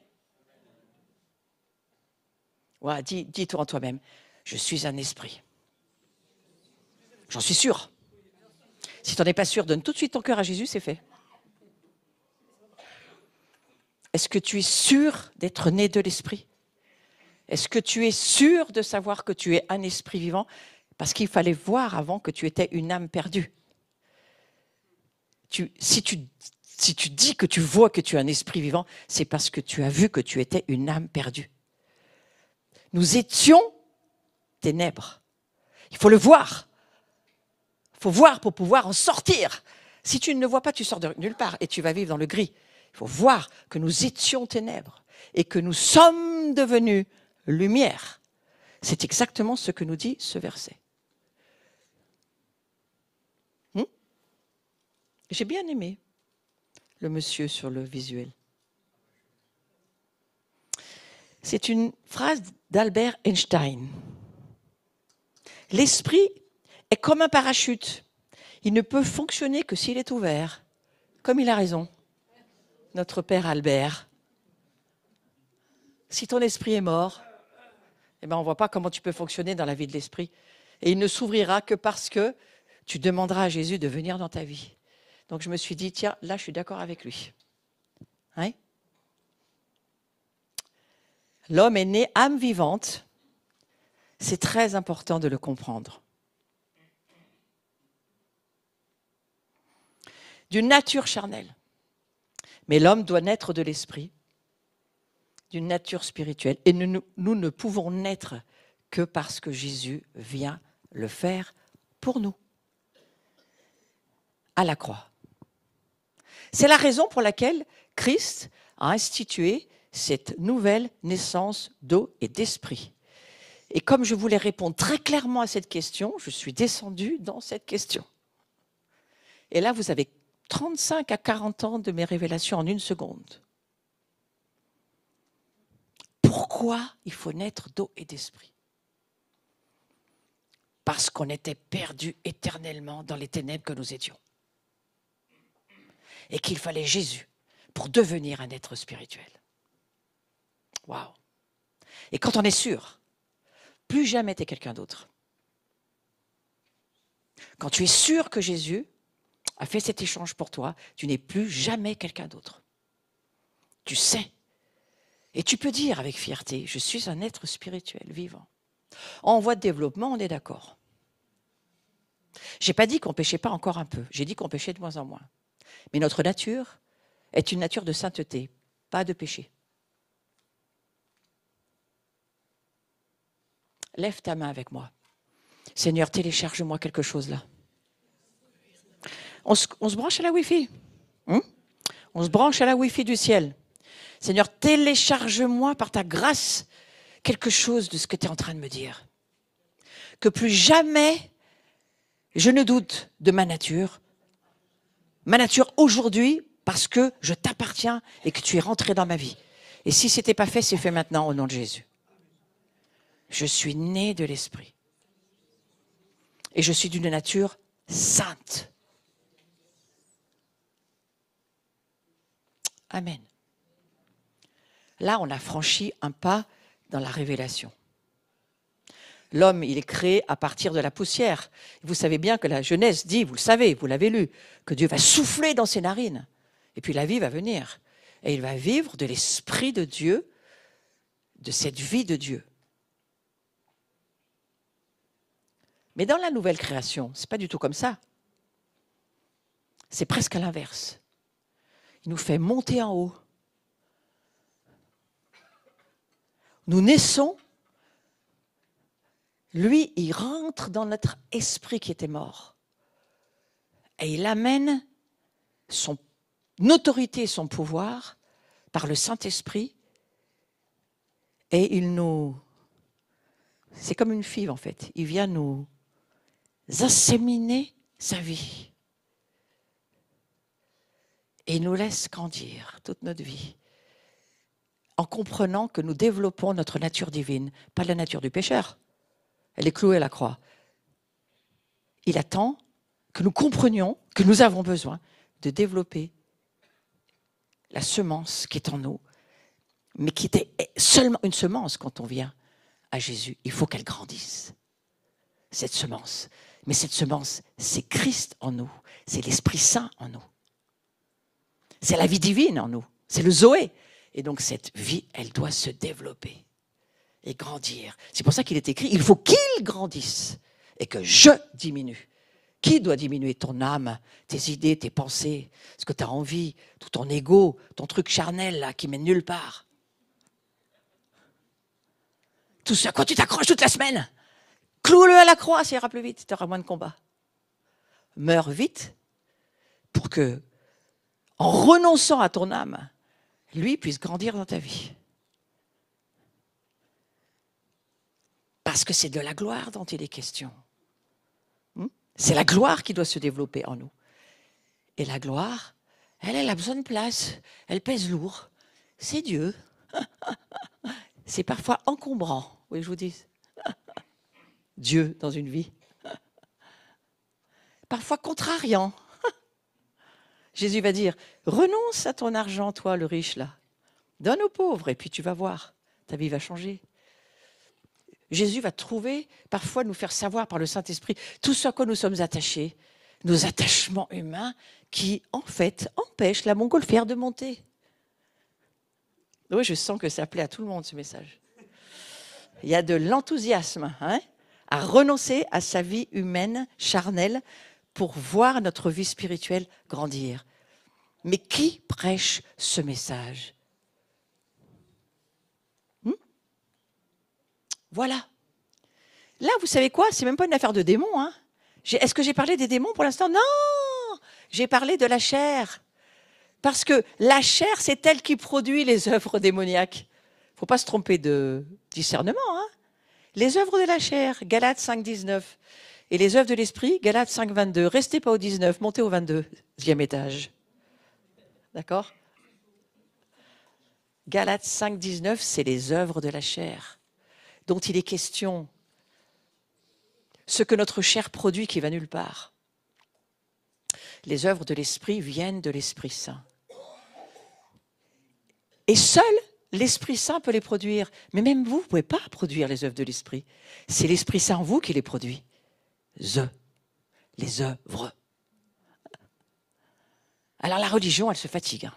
Ouais, dis-toi en toi-même, je suis un esprit. J'en suis sûr. Si tu n'en es pas sûr, donne tout de suite ton cœur à Jésus, c'est fait. Est-ce que tu es sûr d'être né de l'esprit? Est-ce que tu es sûr de savoir que tu es un esprit vivant? Parce qu'il fallait voir avant que tu étais une âme perdue. Si tu dis que tu vois que tu es un esprit vivant, c'est parce que tu as vu que tu étais une âme perdue. Nous étions ténèbres. Il faut le voir. Il faut voir pour pouvoir en sortir. Si tu ne le vois pas, tu sors de nulle part et tu vas vivre dans le gris. Il faut voir que nous étions ténèbres et que nous sommes devenus lumière. C'est exactement ce que nous dit ce verset. J'ai bien aimé. le monsieur sur le visuel. C'est une phrase d'Albert Einstein. L'esprit est comme un parachute. Il ne peut fonctionner que s'il est ouvert. Comme il a raison, notre père Albert. Si ton esprit est mort, eh ben on ne voit pas comment tu peux fonctionner dans la vie de l'esprit. Et il ne s'ouvrira que parce que tu demanderas à Jésus de venir dans ta vie. Donc je me suis dit, tiens, là je suis d'accord avec lui. Hein? L'homme est né âme vivante. C'est très important de le comprendre. D'une nature charnelle. Mais l'homme doit naître de l'esprit, d'une nature spirituelle. Et nous ne pouvons naître que parce que Jésus vient le faire pour nous, à la croix. C'est la raison pour laquelle Christ a institué cette nouvelle naissance d'eau et d'esprit. Et comme je voulais répondre très clairement à cette question, je suis descendue dans cette question. Et là, vous avez 35 à 40 ans de mes révélations en une seconde. Pourquoi il faut naître d'eau et d'esprit? Parce qu'on était perdus éternellement dans les ténèbres que nous étions. Et qu'il fallait Jésus pour devenir un être spirituel. Waouh! Et quand on est sûr, plus jamais tu es quelqu'un d'autre. Quand tu es sûr que Jésus a fait cet échange pour toi, tu n'es plus jamais quelqu'un d'autre. Tu sais. Et tu peux dire avec fierté, je suis un être spirituel vivant. En voie de développement, on est d'accord. Je n'ai pas dit qu'on ne péchait pas encore un peu, j'ai dit qu'on péchait de moins en moins. Mais notre nature est une nature de sainteté, pas de péché. Lève ta main avec moi. Seigneur, télécharge-moi quelque chose là. On se branche à la Wi-Fi. On se branche à la Wi-Fi du ciel. Seigneur, télécharge-moi par ta grâce quelque chose de ce que tu es en train de me dire. Que plus jamais je ne doute de ma nature. Ma nature aujourd'hui, parce que je t'appartiens et que tu es rentré dans ma vie. Et si ce n'était pas fait, c'est fait maintenant au nom de Jésus. Je suis né de l'esprit. Et je suis d'une nature sainte. Amen. Là, on a franchi un pas dans la révélation. L'homme, il est créé à partir de la poussière. Vous savez bien que la Genèse dit, vous le savez, vous l'avez lu, que Dieu va souffler dans ses narines. Et puis la vie va venir. Et il va vivre de l'esprit de Dieu, de cette vie de Dieu. Mais dans la nouvelle création, ce n'est pas du tout comme ça. C'est presque à l'inverse. Il nous fait monter en haut. Nous naissons. Lui, il rentre dans notre esprit qui était mort. Et il amène son autorité et son pouvoir par le Saint-Esprit. Et il nous... C'est comme une fibre en fait. Il vient nous asséminer sa vie. Et il nous laisse grandir toute notre vie. En comprenant que nous développons notre nature divine, pas la nature du pécheur. Elle est clouée à la croix. Il attend que nous comprenions que nous avons besoin de développer la semence qui est en nous, mais qui était seulement une semence quand on vient à Jésus. Il faut qu'elle grandisse, cette semence. Mais cette semence, c'est Christ en nous, c'est l'Esprit Saint en nous. C'est la vie divine en nous, c'est le Zoé. Et donc cette vie, elle doit se développer et grandir. C'est pour ça qu'il est écrit, il faut qu'il grandisse et que je diminue. Qui doit diminuer? Ton âme, tes idées, tes pensées, ce que tu as envie, tout ton ego, ton truc charnel là, qui mène nulle part. Tout ce à quoi tu t'accroches toute la semaine, cloue-le à la croix, ça ira plus vite, tu auras moins de combats. Meurs vite pour que, en renonçant à ton âme, lui puisse grandir dans ta vie. Parce que c'est de la gloire dont il est question. C'est la gloire qui doit se développer en nous. Et la gloire, Elle a besoin de place. Elle pèse lourd. C'est Dieu. C'est parfois encombrant, oui, je vous dis. Dieu dans une vie. Parfois contrariant. Jésus va dire, renonce à ton argent, toi, le riche, là. Donne aux pauvres, et puis tu vas voir, ta vie va changer. Jésus va trouver, parfois nous faire savoir par le Saint-Esprit, tout ce à quoi nous sommes attachés, nos attachements humains qui, en fait, empêchent la montgolfière de monter. Oui, je sens que ça plaît à tout le monde, ce message. Il y a de l'enthousiasme à renoncer à sa vie humaine, charnelle, pour voir notre vie spirituelle grandir. Mais qui prêche ce message ? Voilà. Là, vous savez quoi ? C'est même pas une affaire de démons. Est-ce que j'ai parlé des démons pour l'instant ? Non ! J'ai parlé de la chair. Parce que la chair, c'est elle qui produit les œuvres démoniaques. Il ne faut pas se tromper de discernement. Les œuvres de la chair, Galates 5, 19. Et les œuvres de l'esprit, Galates 5, 22. Restez pas au 19, montez au 22e étage. D'accord ? Galates 5, 19, c'est les œuvres de la chair dont il est question. Ce que notre chair produit qui va nulle part. Les œuvres de l'esprit viennent de l'Esprit Saint. Et seul l'Esprit Saint peut les produire. Mais même vous ne pouvez pas produire les œuvres de l'Esprit. C'est l'Esprit Saint en vous qui les produit. Les œuvres. Alors la religion, elle se fatigue.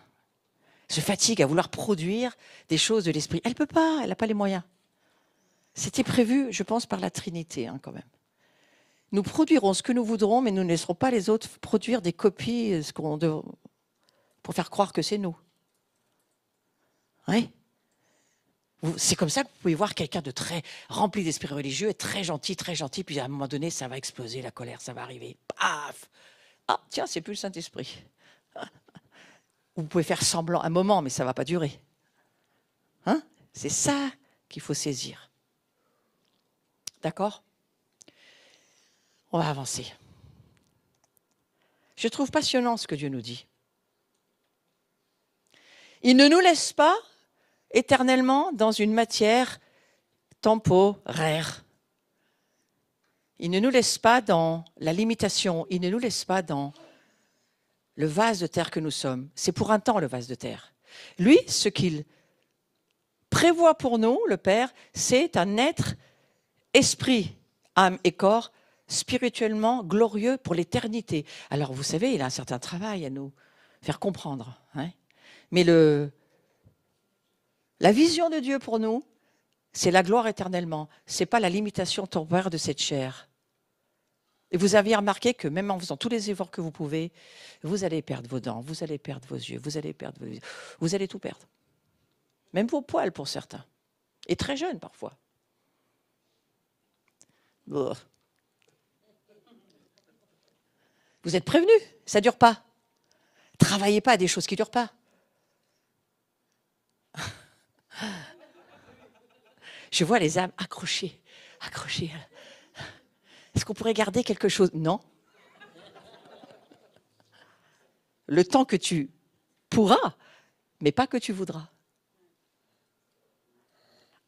Elle se fatigue à vouloir produire des choses de l'Esprit. Elle ne peut pas, elle n'a pas les moyens. C'était prévu, je pense, par la Trinité quand même. Nous produirons ce que nous voudrons, mais nous ne laisserons pas les autres produire des copies pour faire croire que c'est nous. Oui. C'est comme ça que vous pouvez voir quelqu'un de très rempli d'esprit religieux, et très gentil, puis à un moment donné, ça va exploser, la colère, ça va arriver. Paf ! Ah, tiens, c'est plus le Saint-Esprit. Vous pouvez faire semblant un moment, mais ça ne va pas durer. C'est ça qu'il faut saisir. D'accord ? On va avancer. Je trouve passionnant ce que Dieu nous dit. Il ne nous laisse pas éternellement dans une matière temporaire. Il ne nous laisse pas dans la limitation. Il ne nous laisse pas dans le vase de terre que nous sommes. C'est pour un temps le vase de terre. Lui, ce qu'il prévoit pour nous, le Père, c'est un être, esprit, âme et corps, spirituellement glorieux pour l'éternité. Alors, vous savez, il a un certain travail à nous faire comprendre. Mais la vision de Dieu pour nous, c'est la gloire éternellement. Ce n'est pas la limitation temporaire de cette chair. Et vous aviez remarqué que même en faisant tous les efforts que vous pouvez, vous allez perdre vos dents, vous allez perdre vos yeux, vous allez perdre vos yeux, vous allez tout perdre. Même vos poils pour certains. Et très jeunes parfois. Vous êtes prévenus, ça ne dure pas. Travaillez pas à des choses qui ne durent pas. Je vois les âmes accrochées. Est-ce qu'on pourrait garder quelque chose ? Non. Le temps que tu pourras, mais pas que tu voudras.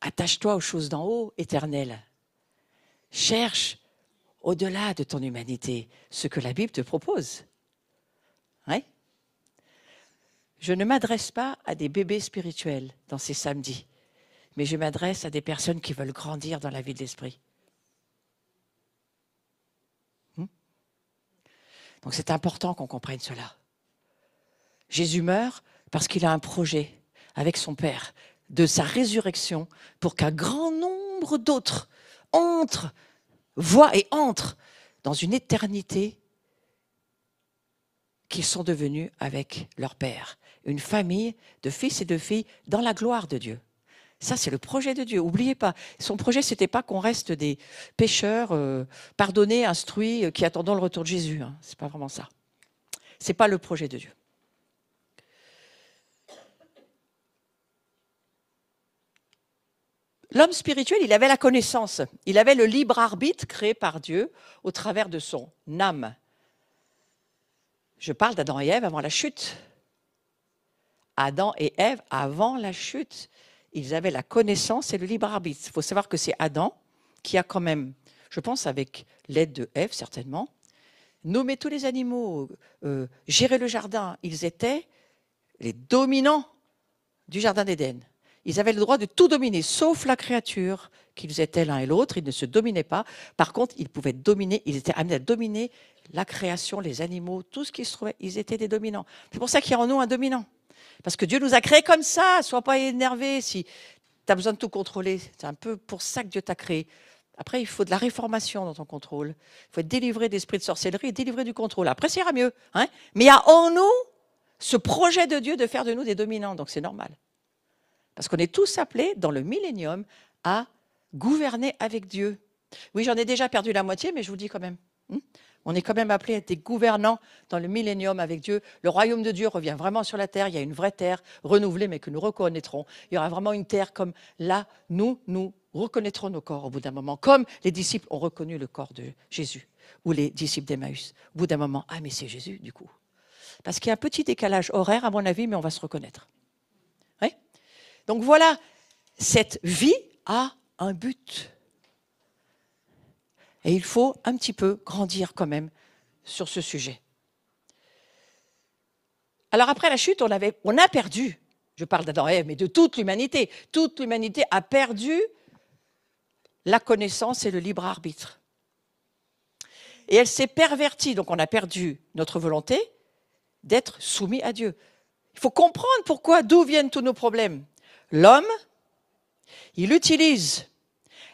Attache-toi aux choses d'en haut, éternelles. Cherche au-delà de ton humanité ce que la Bible te propose. Je ne m'adresse pas à des bébés spirituels dans ces samedis, mais je m'adresse à des personnes qui veulent grandir dans la vie de l'esprit. Donc c'est important qu'on comprenne cela. Jésus meurt parce qu'il a un projet avec son Père de sa résurrection pour qu'un grand nombre d'autres voient et entrent dans une éternité qu'ils sont devenus avec leur Père. Une famille de fils et de filles dans la gloire de Dieu. Ça, c'est le projet de Dieu. N'oubliez pas, son projet, ce n'était pas qu'on reste des pécheurs pardonnés, instruits, qui attendons le retour de Jésus. Ce n'est pas vraiment ça. Ce n'est pas le projet de Dieu. L'homme spirituel, il avait la connaissance. Il avait le libre arbitre créé par Dieu au travers de son âme. Je parle d'Adam et Ève avant la chute. Adam et Ève, avant la chute, ils avaient la connaissance et le libre arbitre. Il faut savoir que c'est Adam qui a quand même, je pense avec l'aide de Ève certainement, nommé tous les animaux, géré le jardin. Ils étaient les dominants du jardin d'Éden. Ils avaient le droit de tout dominer, sauf la créature qu'ils étaient l'un et l'autre. Ils ne se dominaient pas. Par contre, ils pouvaient dominer, ils étaient amenés à dominer la création, les animaux, tout ce qui se trouvait. Ils étaient des dominants. C'est pour ça qu'il y a en nous un dominant. Parce que Dieu nous a créés comme ça. Sois pas énervé si tu as besoin de tout contrôler. C'est un peu pour ça que Dieu t'a créé. Après, il faut de la réformation dans ton contrôle. Il faut être délivré d'esprit de sorcellerie et délivré du contrôle. Après, ça ira mieux. Hein, mais il y a en nous ce projet de Dieu de faire de nous des dominants. Donc, c'est normal. Parce qu'on est tous appelés, dans le millénium, à gouverner avec Dieu. Oui, j'en ai déjà perdu la moitié, mais je vous dis quand même. On est quand même appelés à être des gouvernants dans le millénium avec Dieu. Le royaume de Dieu revient vraiment sur la terre. Il y a une vraie terre renouvelée, mais que nous reconnaîtrons. Il y aura vraiment une terre comme là, nous reconnaîtrons nos corps au bout d'un moment. Comme les disciples ont reconnu le corps de Jésus, ou les disciples d'Emmaüs. Au bout d'un moment, ah mais c'est Jésus du coup. Parce qu'il y a un petit décalage horaire à mon avis, mais on va se reconnaître. Oui ? Donc voilà, cette vie a un but. Et il faut un petit peu grandir quand même sur ce sujet. Alors après la chute, on a perdu, je parle d'Adam et Ève, mais de toute l'humanité. Toute l'humanité a perdu la connaissance et le libre arbitre. Et elle s'est pervertie, donc on a perdu notre volonté d'être soumis à Dieu. Il faut comprendre pourquoi, d'où viennent tous nos problèmes. L'homme, il utilise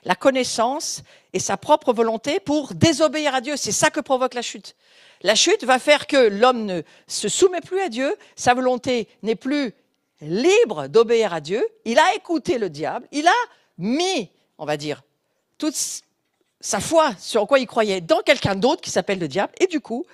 la connaissance et sa propre volonté pour désobéir à Dieu. C'est ça que provoque la chute. La chute va faire que l'homme ne se soumet plus à Dieu, sa volonté n'est plus libre d'obéir à Dieu. Il a écouté le diable, il a mis, on va dire, toute sa foi sur quoi il croyait dans quelqu'un d'autre qui s'appelle le diable. Et du coup,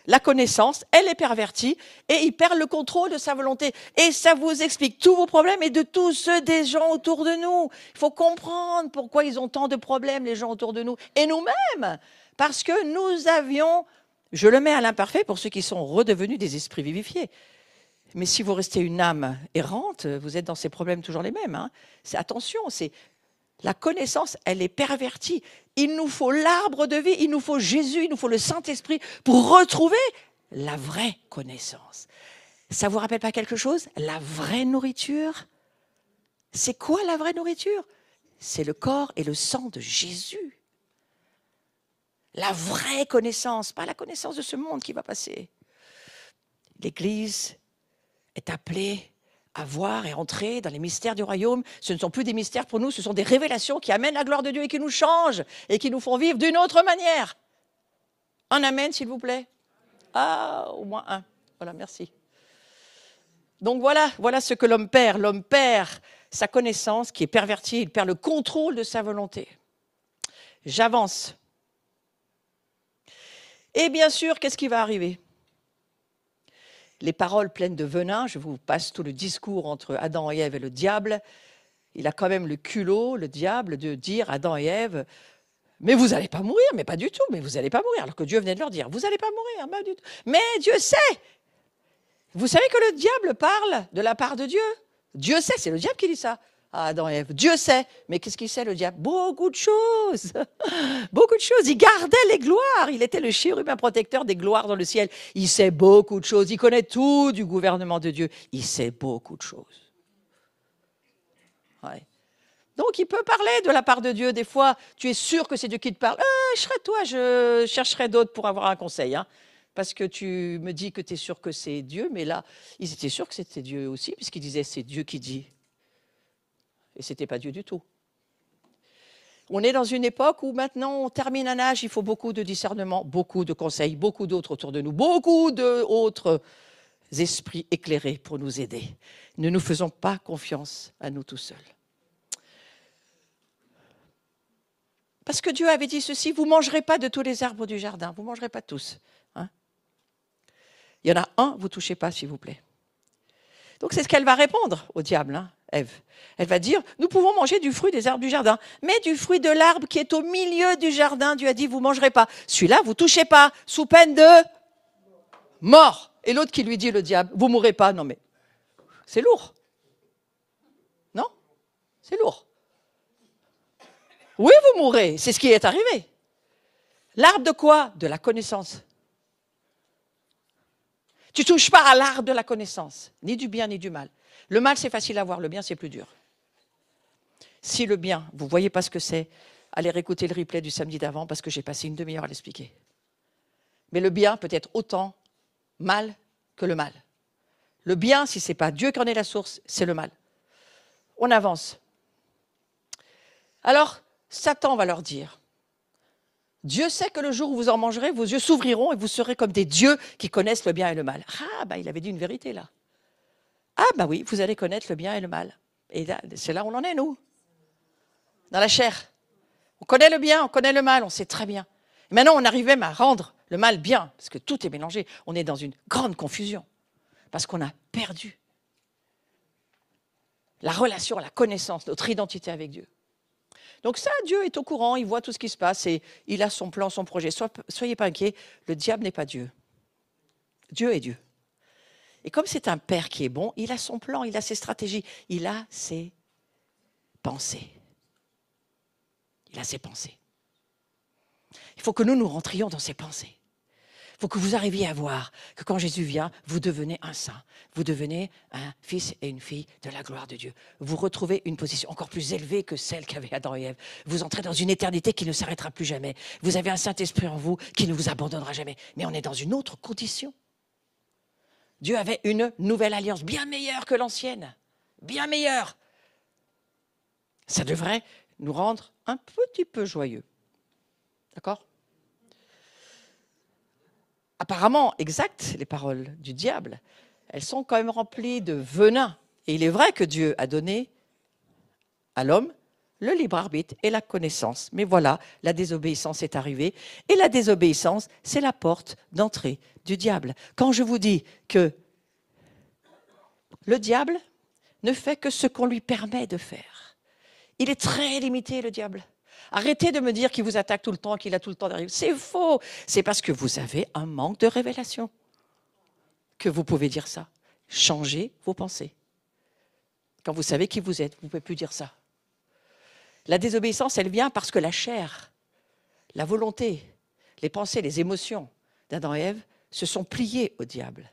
la connaissance, elle est pervertie et il perd le contrôle de sa volonté. Et ça vous explique tous vos problèmes et de tous ceux des gens autour de nous. Il faut comprendre pourquoi ils ont tant de problèmes, les gens autour de nous. Et nous-mêmes, parce que nous avions, je le mets à l'imparfait pour ceux qui sont redevenus des esprits vivifiés. Mais si vous restez une âme errante, vous êtes dans ces problèmes toujours les mêmes. Hein. Attention, la connaissance, elle est pervertie. Il nous faut l'arbre de vie, il nous faut Jésus, il nous faut le Saint-Esprit pour retrouver la vraie connaissance. Ça vous rappelle pas quelque chose? La vraie nourriture? C'est quoi la vraie nourriture? C'est le corps et le sang de Jésus. La vraie connaissance, pas la connaissance de ce monde qui va passer. L'Église est appelée à voir et entrer dans les mystères du royaume. Ce ne sont plus des mystères pour nous, ce sont des révélations qui amènent la gloire de Dieu et qui nous changent et qui nous font vivre d'une autre manière. Un amen, s'il vous plaît. Ah, au moins un. Voilà, merci. Donc voilà ce que l'homme perd. L'homme perd sa connaissance qui est pervertie, il perd le contrôle de sa volonté. J'avance. Et bien sûr, qu'est-ce qui va arriver ? Les paroles pleines de venin, je vous passe tout le discours entre Adam et Ève et le diable. Il a quand même le culot, le diable, de dire à Adam et Ève, mais vous n'allez pas mourir, mais pas du tout, mais vous n'allez pas mourir. Alors que Dieu venait de leur dire, vous n'allez pas mourir, pas du tout. Mais Dieu sait. Vous savez que le diable parle de la part de Dieu. Dieu sait, c'est le diable qui dit ça à Adam et Ève. Dieu sait. Mais qu'est-ce qu'il sait, le diable? Beaucoup de choses. Beaucoup de choses. Il gardait les gloires. Il était le chérubin protecteur des gloires dans le ciel. Il sait beaucoup de choses. Il connaît tout du gouvernement de Dieu. Il sait beaucoup de choses. Ouais. Donc, il peut parler de la part de Dieu. Des fois, tu es sûr que c'est Dieu qui te parle. Je serai toi, je chercherai d'autres pour avoir un conseil. Hein, parce que tu me dis que tu es sûr que c'est Dieu. Mais là, ils étaient sûrs que c'était Dieu aussi, puisqu'ils disaient c'est Dieu qui dit. Et ce n'était pas Dieu du tout. On est dans une époque où maintenant on termine un âge, il faut beaucoup de discernement, beaucoup de conseils, beaucoup d'autres autour de nous, beaucoup d'autres esprits éclairés pour nous aider. Ne nous faisons pas confiance à nous tout seuls. Parce que Dieu avait dit ceci, vous ne mangerez pas de tous les arbres du jardin, vous ne mangerez pas tous. Hein? Il y en a un, vous ne touchez pas, s'il vous plaît. Donc c'est ce qu'elle va répondre au diable, hein, Ève. Elle va dire, nous pouvons manger du fruit des arbres du jardin, mais du fruit de l'arbre qui est au milieu du jardin, Dieu a dit, vous ne mangerez pas. Celui-là, vous ne touchez pas, sous peine de mort. Et l'autre qui lui dit, le diable, vous ne mourrez pas. Non mais, C'est lourd. Non? C'est lourd. Oui, vous mourrez. C'est ce qui est arrivé. L'arbre de quoi? De la connaissance. Tu ne touches pas à l'arbre de la connaissance, ni du bien ni du mal. Le mal, c'est facile à voir. Le bien, c'est plus dur. Si le bien, vous ne voyez pas ce que c'est, allez réécouter le replay du samedi d'avant parce que j'ai passé une demi-heure à l'expliquer. Mais le bien peut être autant mal que le mal. Le bien, si ce n'est pas Dieu qui en est la source, c'est le mal. On avance. Alors, Satan va leur dire, Dieu sait que le jour où vous en mangerez, vos yeux s'ouvriront et vous serez comme des dieux qui connaissent le bien et le mal. Ah, bah il avait dit une vérité là. Ah, bah oui, vous allez connaître le bien et le mal. Et là, c'est là où on en est, nous. Dans la chair. On connaît le bien, on connaît le mal, on sait très bien. Et maintenant, on arrive même à rendre le mal bien, parce que tout est mélangé. On est dans une grande confusion, parce qu'on a perdu la relation, la connaissance, notre identité avec Dieu. Donc ça, Dieu est au courant, il voit tout ce qui se passe et il a son plan, son projet. Soyez pas inquiets, le diable n'est pas Dieu. Dieu est Dieu. Et comme c'est un père qui est bon, il a son plan, il a ses stratégies, il a ses pensées. Il a ses pensées. Il faut que nous rentrions dans ses pensées. Il faut que vous arriviez à voir que quand Jésus vient, vous devenez un saint. Vous devenez un fils et une fille de la gloire de Dieu. Vous retrouvez une position encore plus élevée que celle qu'avaient Adam et Ève. Vous entrez dans une éternité qui ne s'arrêtera plus jamais. Vous avez un Saint-Esprit en vous qui ne vous abandonnera jamais. Mais on est dans une autre condition. Dieu avait une nouvelle alliance, bien meilleure que l'ancienne. Bien meilleure. Ça devrait nous rendre un petit peu joyeux. D'accord ? Apparemment exactes, les paroles du diable, elles sont quand même remplies de venin. Et il est vrai que Dieu a donné à l'homme le libre arbitre et la connaissance. Mais voilà, la désobéissance est arrivée. Et la désobéissance, c'est la porte d'entrée du diable. Quand je vous dis que le diable ne fait que ce qu'on lui permet de faire. Il est très limité, le diable. Arrêtez de me dire qu'il vous attaque tout le temps, qu'il a tout le temps d'arriver. C'est faux. C'est parce que vous avez un manque de révélation que vous pouvez dire ça. Changez vos pensées. Quand vous savez qui vous êtes, vous ne pouvez plus dire ça. La désobéissance, elle vient parce que la chair, la volonté, les pensées, les émotions d'Adam et Ève se sont pliées au diable.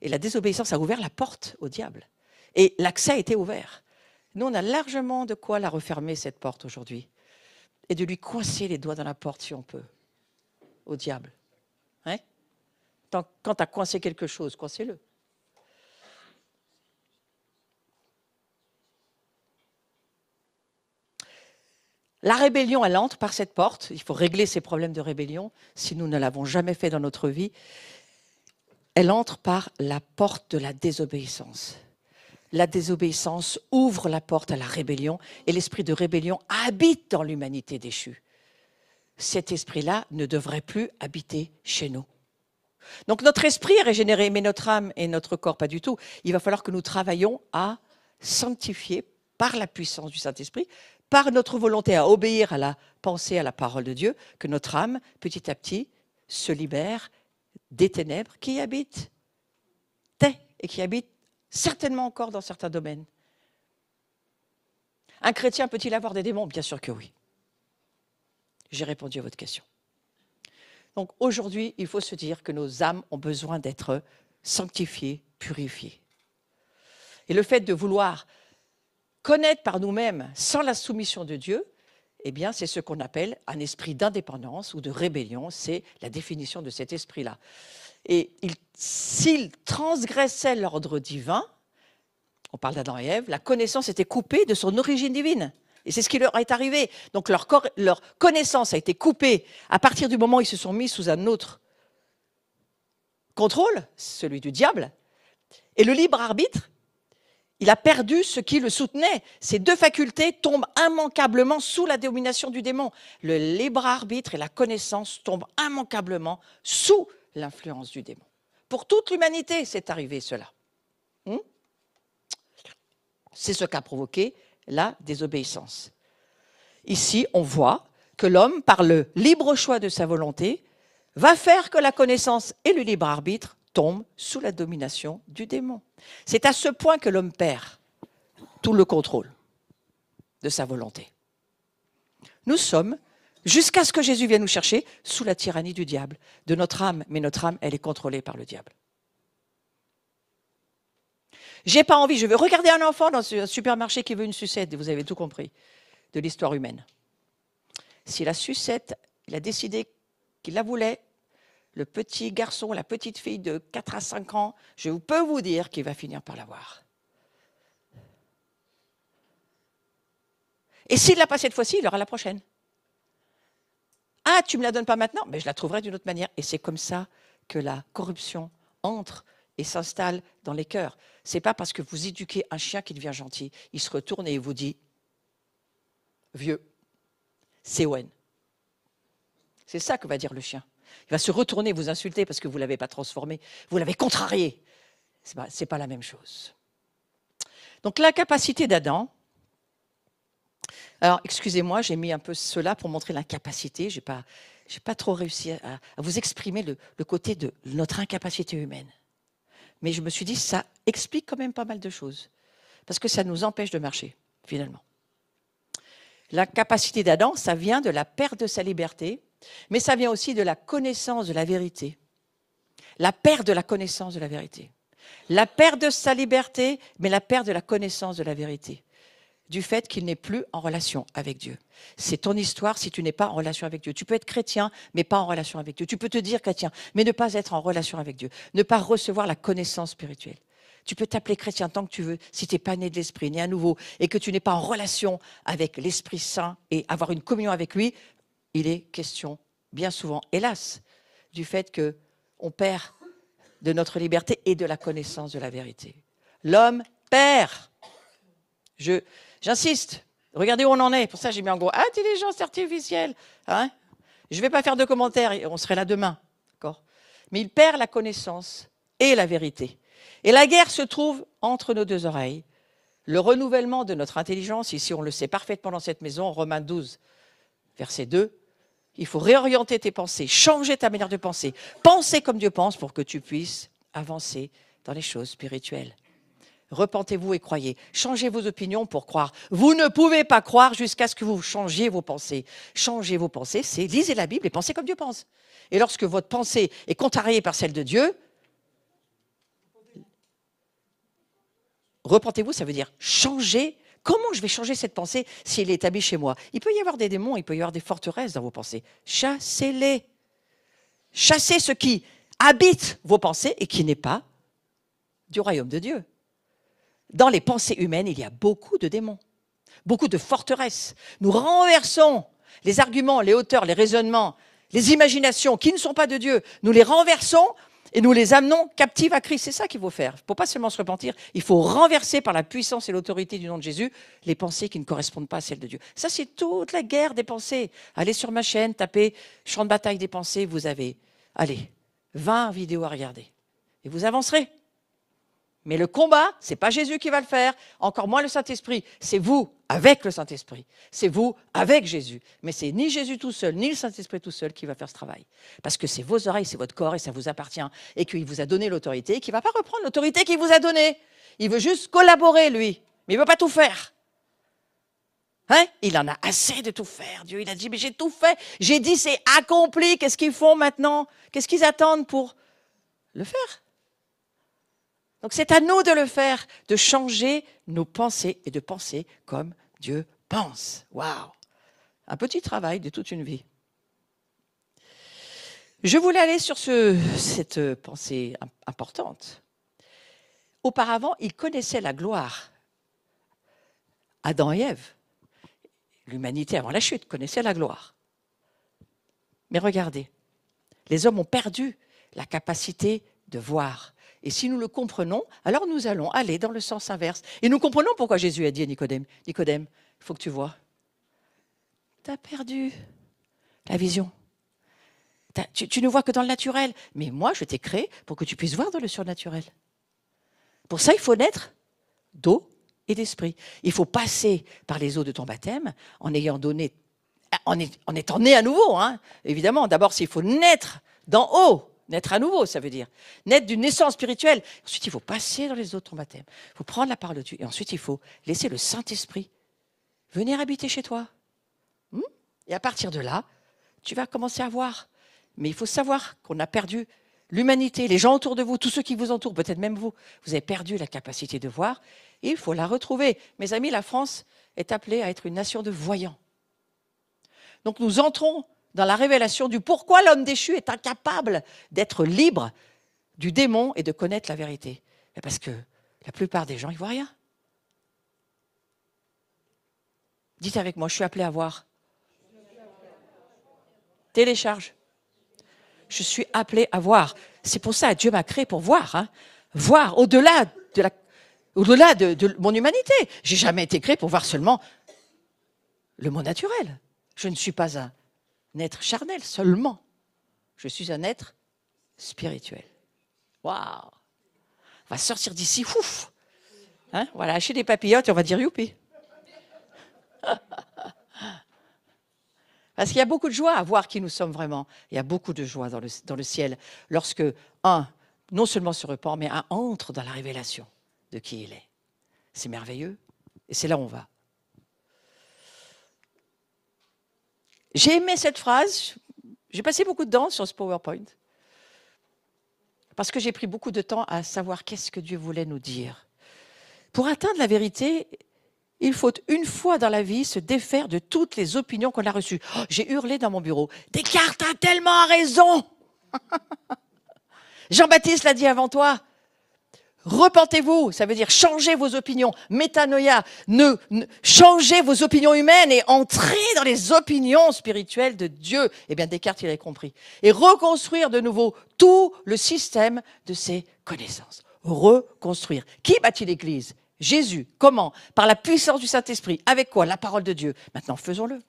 Et la désobéissance a ouvert la porte au diable. Et l'accès a été ouvert. Nous, on a largement de quoi la refermer, cette porte, aujourd'hui. Et de lui coincer les doigts dans la porte, si on peut, au diable. Hein? Quand tu as coincé quelque chose, coincez-le. La rébellion, elle entre par cette porte. Il faut régler ces problèmes de rébellion, si nous ne l'avons jamais fait dans notre vie. Elle entre par la porte de la désobéissance. La désobéissance ouvre la porte à la rébellion et l'esprit de rébellion habite dans l'humanité déchue. Cet esprit-là ne devrait plus habiter chez nous. Donc notre esprit est régénéré, mais notre âme et notre corps pas du tout. Il va falloir que nous travaillions à sanctifier par la puissance du Saint-Esprit, par notre volonté à obéir à la pensée, à la parole de Dieu, que notre âme, petit à petit, se libère des ténèbres qui y habitent et qui habitent certainement encore dans certains domaines. Un chrétien peut-il avoir des démons? Bien sûr que oui. J'ai répondu à votre question. Donc aujourd'hui, il faut se dire que nos âmes ont besoin d'être sanctifiées, purifiées. Et le fait de vouloir connaître par nous-mêmes sans la soumission de Dieu, eh bien, c'est ce qu'on appelle un esprit d'indépendance ou de rébellion. C'est la définition de cet esprit-là. Et s'ils transgressaient l'ordre divin, on parle d'Adam et Ève, la connaissance était coupée de son origine divine. Et c'est ce qui leur est arrivé. Donc leur connaissance a été coupée à partir du moment où ils se sont mis sous un autre contrôle, celui du diable. Et le libre arbitre, il a perdu ce qui le soutenait. Ces deux facultés tombent immanquablement sous la domination du démon. Le libre arbitre et la connaissance tombent immanquablement sous l'influence du démon. Pour toute l'humanité, c'est arrivé cela. C'est ce qu'a provoqué la désobéissance. Ici, on voit que l'homme, par le libre choix de sa volonté, va faire que la connaissance et le libre arbitre tombe sous la domination du démon. C'est à ce point que l'homme perd tout le contrôle de sa volonté. Nous sommes, jusqu'à ce que Jésus vienne nous chercher, sous la tyrannie du diable, de notre âme. Mais notre âme, elle est contrôlée par le diable. J'ai pas envie, je veux regarder un enfant dans un supermarché qui veut une sucette, et vous avez tout compris de l'histoire humaine. Si la sucette, il a décidé qu'il la voulait, le petit garçon, la petite fille de 4 à 5 ans, je peux vous dire qu'il va finir par l'avoir. Et s'il ne l'a pas cette fois-ci, il aura la prochaine. Ah, tu ne me la donnes pas maintenant? Mais je la trouverai d'une autre manière. Et c'est comme ça que la corruption entre et s'installe dans les cœurs. Ce n'est pas parce que vous éduquez un chien qu'il devient gentil. Il se retourne et il vous dit « vieux, C-O-N ». C'est ça que va dire le chien. Il va se retourner, vous insulter parce que vous ne l'avez pas transformé. Vous l'avez contrarié. Ce n'est pas la même chose. Donc l'incapacité d'Adam. Alors, excusez-moi, j'ai mis un peu cela pour montrer l'incapacité. Je n'ai pas trop réussi à vous exprimer le côté de notre incapacité humaine. Mais je me suis dit, ça explique quand même pas mal de choses. Parce que ça nous empêche de marcher, finalement. L'incapacité d'Adam, ça vient de la perte de sa liberté, mais ça vient aussi de la connaissance de la vérité. La perte de la connaissance de la vérité. La perte de sa liberté, mais la perte de la connaissance de la vérité. Du fait qu'il n'est plus en relation avec Dieu. C'est ton histoire si tu n'es pas en relation avec Dieu. Tu peux être chrétien, mais pas en relation avec Dieu. Tu peux te dire chrétien, mais ne pas être en relation avec Dieu. Ne pas recevoir la connaissance spirituelle. Tu peux t'appeler chrétien tant que tu veux, si tu n'es pas né de l'Esprit, né à nouveau, et que tu n'es pas en relation avec l'Esprit Saint et avoir une communion avec lui, il est question, bien souvent, hélas, du fait qu'on perd de notre liberté et de la connaissance de la vérité. L'homme perd. J'insiste, regardez où on en est. Pour ça, j'ai mis en gros intelligence artificielle. Hein, je ne vais pas faire de commentaires, on serait là demain. D'accord ? Mais il perd la connaissance et la vérité. Et la guerre se trouve entre nos deux oreilles. Le renouvellement de notre intelligence, ici on le sait parfaitement dans cette maison, Romains 12, verset 2, il faut réorienter tes pensées, changer ta manière de penser, penser comme Dieu pense pour que tu puisses avancer dans les choses spirituelles. Repentez-vous et croyez. Changez vos opinions pour croire. Vous ne pouvez pas croire jusqu'à ce que vous changiez vos pensées. Changez vos pensées, c'est lisez la Bible et pensez comme Dieu pense. Et lorsque votre pensée est contrariée par celle de Dieu, repentez-vous, ça veut dire changer. Comment je vais changer cette pensée si elle est établie chez moi? Il peut y avoir des démons, il peut y avoir des forteresses dans vos pensées. Chassez-les. Chassez ce qui habite vos pensées et qui n'est pas du royaume de Dieu. Dans les pensées humaines, il y a beaucoup de démons, beaucoup de forteresses. Nous renversons les arguments, les hauteurs, les raisonnements, les imaginations qui ne sont pas de Dieu. Nous les renversons et nous les amenons captives à Christ. C'est ça qu'il faut faire. Il ne faut pas seulement se repentir, il faut renverser par la puissance et l'autorité du nom de Jésus les pensées qui ne correspondent pas à celles de Dieu. Ça, c'est toute la guerre des pensées. Allez sur ma chaîne, tapez « Champ de bataille des pensées », vous avez, 20 vidéos à regarder. Et vous avancerez. Mais le combat, ce n'est pas Jésus qui va le faire, encore moins le Saint-Esprit. C'est vous avec le Saint-Esprit. C'est vous avec Jésus. Mais c'est ni Jésus tout seul, ni le Saint-Esprit tout seul qui va faire ce travail. Parce que c'est vos oreilles, c'est votre corps et ça vous appartient. Et qu'il vous a donné l'autorité et qu'il ne va pas reprendre l'autorité qu'il vous a donnée. Il veut juste collaborer, lui. Mais il ne veut pas tout faire. Hein? Il en a assez de tout faire. Dieu, il a dit, mais j'ai tout fait. J'ai dit, c'est accompli. Qu'est-ce qu'ils font maintenant? Qu'est-ce qu'ils attendent pour le faire? Donc c'est à nous de le faire, de changer nos pensées et de penser comme Dieu pense. Waouh! Un petit travail de toute une vie. Je voulais aller sur cette pensée importante. Auparavant, ils connaissaient la gloire. Adam et Ève, l'humanité avant la chute, connaissait la gloire. Mais regardez, les hommes ont perdu la capacité de voir. Et si nous le comprenons, alors nous allons aller dans le sens inverse. Et nous comprenons pourquoi Jésus a dit à Nicodème, « Nicodème, il faut que tu vois. Tu as perdu la vision. Tu ne vois que dans le naturel. Mais moi, je t'ai créé pour que tu puisses voir dans le surnaturel. Pour ça, il faut naître d'eau et d'esprit. Il faut passer par les eaux de ton baptême en étant né à nouveau. Hein. Évidemment, d'abord, il faut naître d'en haut. Naître à nouveau, ça veut dire. Naître d'une naissance spirituelle. Ensuite, il faut passer dans les autres baptêmes. Il faut prendre la parole de Dieu. Et ensuite, il faut laisser le Saint-Esprit venir habiter chez toi. Et à partir de là, tu vas commencer à voir. Mais il faut savoir qu'on a perdu l'humanité, les gens autour de vous, tous ceux qui vous entourent, peut-être même vous. Vous avez perdu la capacité de voir. Et il faut la retrouver. Mes amis, la France est appelée à être une nation de voyants. Donc nous entrons dans la révélation du pourquoi l'homme déchu est incapable d'être libre du démon et de connaître la vérité. Parce que la plupart des gens, ils ne voient rien. Dites avec moi, je suis appelé à voir. Télécharge. Je suis appelé à voir. C'est pour ça que Dieu m'a créé pour voir. Hein. Voir au-delà de mon humanité. Je n'ai jamais été créé pour voir seulement le monde naturel. Je ne suis pas un être charnel seulement. Je suis un être spirituel. Waouh! On va sortir d'ici, ouf! Hein, on va lâcher des papillotes et on va dire youpi. Parce qu'il y a beaucoup de joie à voir qui nous sommes vraiment. Il y a beaucoup de joie dans le ciel lorsque non seulement se repent, mais entre dans la révélation de qui il est. C'est merveilleux et c'est là où on va. J'ai aimé cette phrase. J'ai passé beaucoup de temps sur ce PowerPoint parce que j'ai pris beaucoup de temps à savoir qu'est-ce que Dieu voulait nous dire. Pour atteindre la vérité, il faut une fois dans la vie se défaire de toutes les opinions qu'on a reçues. Oh, j'ai hurlé dans mon bureau. Descartes a tellement raison. Jean-Baptiste l'a dit avant toi. Repentez-vous, ça veut dire changez vos opinions. Métanoïa, changez vos opinions humaines et entrez dans les opinions spirituelles de Dieu. Eh bien, Descartes, il avait compris. Et reconstruire de nouveau tout le système de ses connaissances. Reconstruire. Qui bâtit l'Église ? Jésus. Comment ? Par la puissance du Saint-Esprit. Avec quoi ? La parole de Dieu. Maintenant, faisons-le.